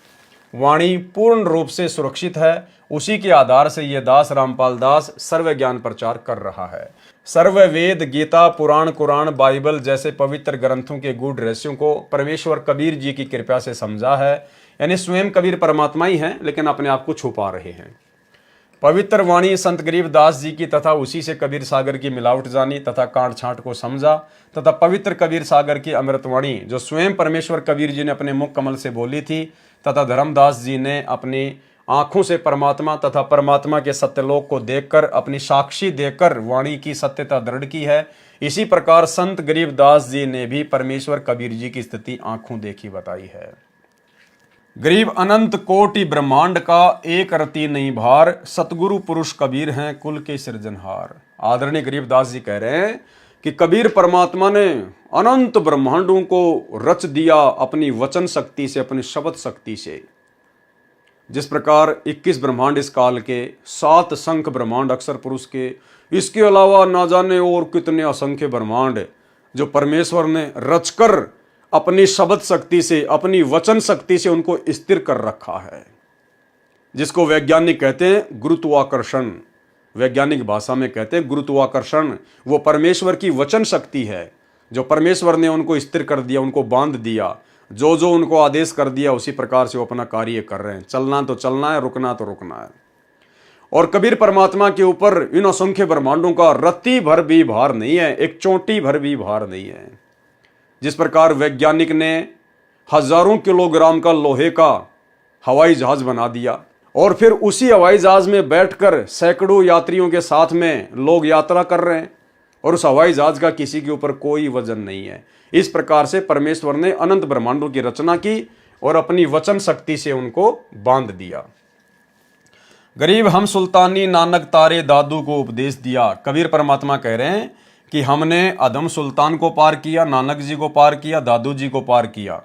वाणी पूर्ण रूप से सुरक्षित है। उसी के आधार से ये दास रामपाल दास सर्व ज्ञान प्रचार कर रहा है। सर्व वेद, गीता, पुराण, कुरान, बाइबल जैसे पवित्र ग्रंथों के गूढ़ रहस्यों को परमेश्वर कबीर जी की कृपा से समझा है। यानी स्वयं कबीर परमात्मा ही हैं, लेकिन अपने आप को छुपा रहे हैं। पवित्र वाणी संत गरीबदास जी की तथा उसी से कबीर सागर की मिलावट जानी तथा कांट छांट को समझा तथा पवित्र कबीर सागर की अमृतवाणी जो स्वयं परमेश्वर कबीर जी ने अपने मुख कमल से बोली थी तथा धर्मदास जी ने अपनी आंखों से परमात्मा तथा परमात्मा के सत्यलोक को देखकर अपनी साक्षी देकर वाणी की सत्यता दृढ़ की है। इसी प्रकार संत गरीबदास जी ने भी परमेश्वर कबीर जी की स्थिति आंखों देखी बताई है। गरीब अनंत कोटि ब्रह्मांड का एक रति नहीं भार, सतगुरु पुरुष कबीर हैं कुल के सृजनहार। आदरणीय गरीबदास जी कह रहे हैं कि कबीर परमात्मा ने अनंत ब्रह्मांडों को रच दिया अपनी वचन शक्ति से, अपनी शब्द शक्ति से। जिस प्रकार 21 ब्रह्मांड इस काल के, 7 शंख ब्रह्मांड अक्षर पुरुष के, इसके अलावा ना जाने और कितने असंख्य ब्रह्मांड जो परमेश्वर ने रचकर अपनी शब्द शक्ति से, अपनी वचन शक्ति से उनको स्थिर कर रखा है, जिसको वैज्ञानिक कहते हैं गुरुत्वाकर्षण। वैज्ञानिक भाषा में कहते हैं गुरुत्वाकर्षण। वो परमेश्वर की वचन शक्ति है जो परमेश्वर ने उनको स्थिर कर दिया, उनको बांध दिया। जो जो उनको आदेश कर दिया उसी प्रकार से वो अपना कार्य कर रहे हैं। चलना तो चलना है, रुकना तो रुकना है। और कबीर परमात्मा के ऊपर इन असंख्य ब्रह्मांडों का रत्ती भर भी भार नहीं है, एक चोटी भर भी भार नहीं है। जिस प्रकार वैज्ञानिक ने हजारों किलोग्राम का लोहे का हवाई जहाज बना दिया और फिर उसी हवाई जहाज में बैठकर सैकड़ों यात्रियों के साथ में लोग यात्रा कर रहे हैं और उस हवाई जहाज का किसी के ऊपर कोई वजन नहीं है। इस प्रकार से परमेश्वर ने अनंत ब्रह्मांडों की रचना की और अपनी वचन शक्ति से उनको बांध दिया। गरीब हम सुल्तानी नानक तारे दादू को उपदेश दिया। कबीर परमात्मा कह रहे हैं कि हमने अदम सुल्तान को पार किया, नानक जी को पार किया, दादू जी को पार किया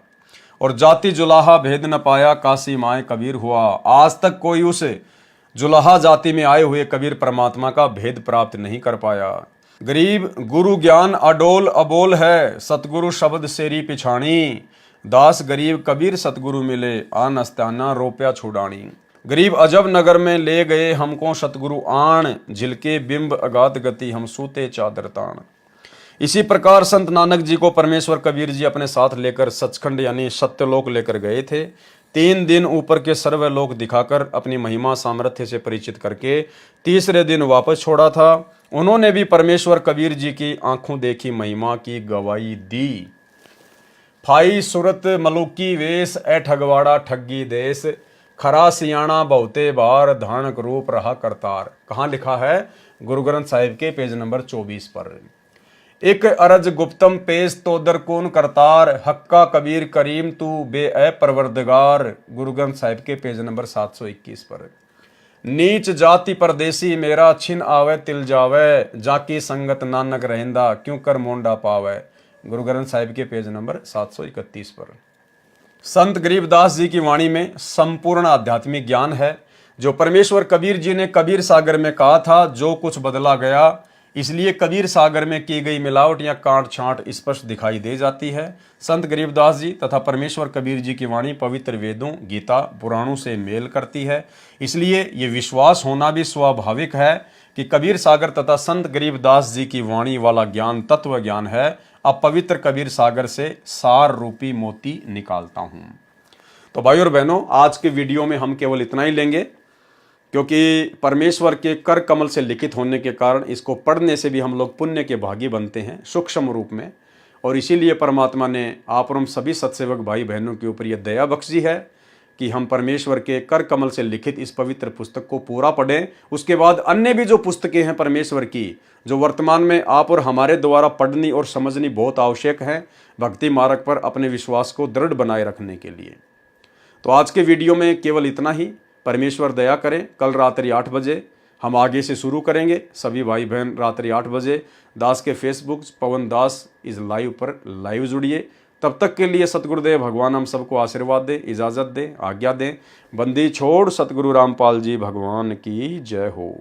और जाति जुलाहा भेद न पाया, काशी माए कबीर हुआ। आज तक कोई उस जुलाहा जाति में आए हुए कबीर परमात्मा का भेद प्राप्त नहीं कर पाया। गरीब गुरु ज्ञान अडोल अबोल है, सतगुरु शब्द सेरी पिछाणी। दास गरीब कबीर सतगुरु मिले, आन अस्ताना रोप्या छुड़ानी। गरीब अजब नगर में ले गए हमको सतगुरु आण, झिलके बिंब अगाध गति हम सूते चादर ताण। इसी प्रकार संत नानक जी को परमेश्वर कबीर जी अपने साथ लेकर सचखंड यानी सत्यलोक लेकर गए थे। 3 दिन ऊपर के सर्वलोक दिखाकर अपनी महिमा सामर्थ्य से परिचित करके तीसरे दिन वापस छोड़ा था। उन्होंने भी परमेश्वर कबीर जी की आंखों देखी महिमा की गवाही दी। फाई सूरत मलुकी वेश ए ठगवाड़ा ठगी देश, खरा सियाणा बहुते बार धानक रूप रहा करतार। कहाँ लिखा है? गुरु ग्रंथ साहिब के पेज नंबर 24 पर। एक अरज गुप्तम पेश तो दरकून करतार, हक्का कबीर करीम तू बे ए परवरदिगार। गुरु ग्रंथ साहिब के पेज नंबर 721 पर। नीच जाति परदेसी मेरा छिन आवे तिल जावे, जाकी संगत नानक रहंदा क्यों कर मोंडा पावे। गुरु ग्रंथ साहिब के पेज नंबर 731 पर। संत गरीबदास जी की वाणी में संपूर्ण आध्यात्मिक ज्ञान है। जो परमेश्वर कबीर जी ने कबीर सागर में कहा था, जो कुछ बदला गया, इसलिए कबीर सागर में की गई मिलावट या काट छांट स्पष्ट दिखाई दे जाती है। संत गरीबदास जी तथा परमेश्वर कबीर जी की वाणी पवित्र वेदों, गीता, पुराणों से मेल करती है। इसलिए ये विश्वास होना भी स्वाभाविक है कि कबीर सागर तथा संत गरीबदास जी की वाणी वाला ज्ञान तत्व ज्ञान है। अब पवित्र कबीर सागर से सार रूपी मोती निकालता हूं। तो भाई और बहनों, आज के वीडियो में हम केवल इतना ही लेंगे, क्योंकि परमेश्वर के कर कमल से लिखित होने के कारण इसको पढ़ने से भी हम लोग पुण्य के भागी बनते हैं सूक्ष्म रूप में। और इसीलिए परमात्मा ने आप और हम सभी सत्सेवक भाई बहनों के ऊपर यह दया बख्शी है कि हम परमेश्वर के कर कमल से लिखित इस पवित्र पुस्तक को पूरा पढ़ें। उसके बाद अन्य भी जो पुस्तकें हैं परमेश्वर की, जो वर्तमान में आप और हमारे द्वारा पढ़नी और समझनी बहुत आवश्यक है भक्ति मार्ग पर अपने विश्वास को दृढ़ बनाए रखने के लिए। तो आज के वीडियो में केवल इतना ही। परमेश्वर दया करें, कल रात्रि 8 बजे हम आगे से शुरू करेंगे। सभी भाई बहन रात्रि 8 बजे दास के फेसबुक पवन दास इस लाइव पर लाइव जुड़िए। तब तक के लिए सतगुरुदेव भगवान हम सबको आशीर्वाद दे, इजाज़त दे, आज्ञा दें। बंदी छोड़ सतगुरु रामपाल जी भगवान की जय हो।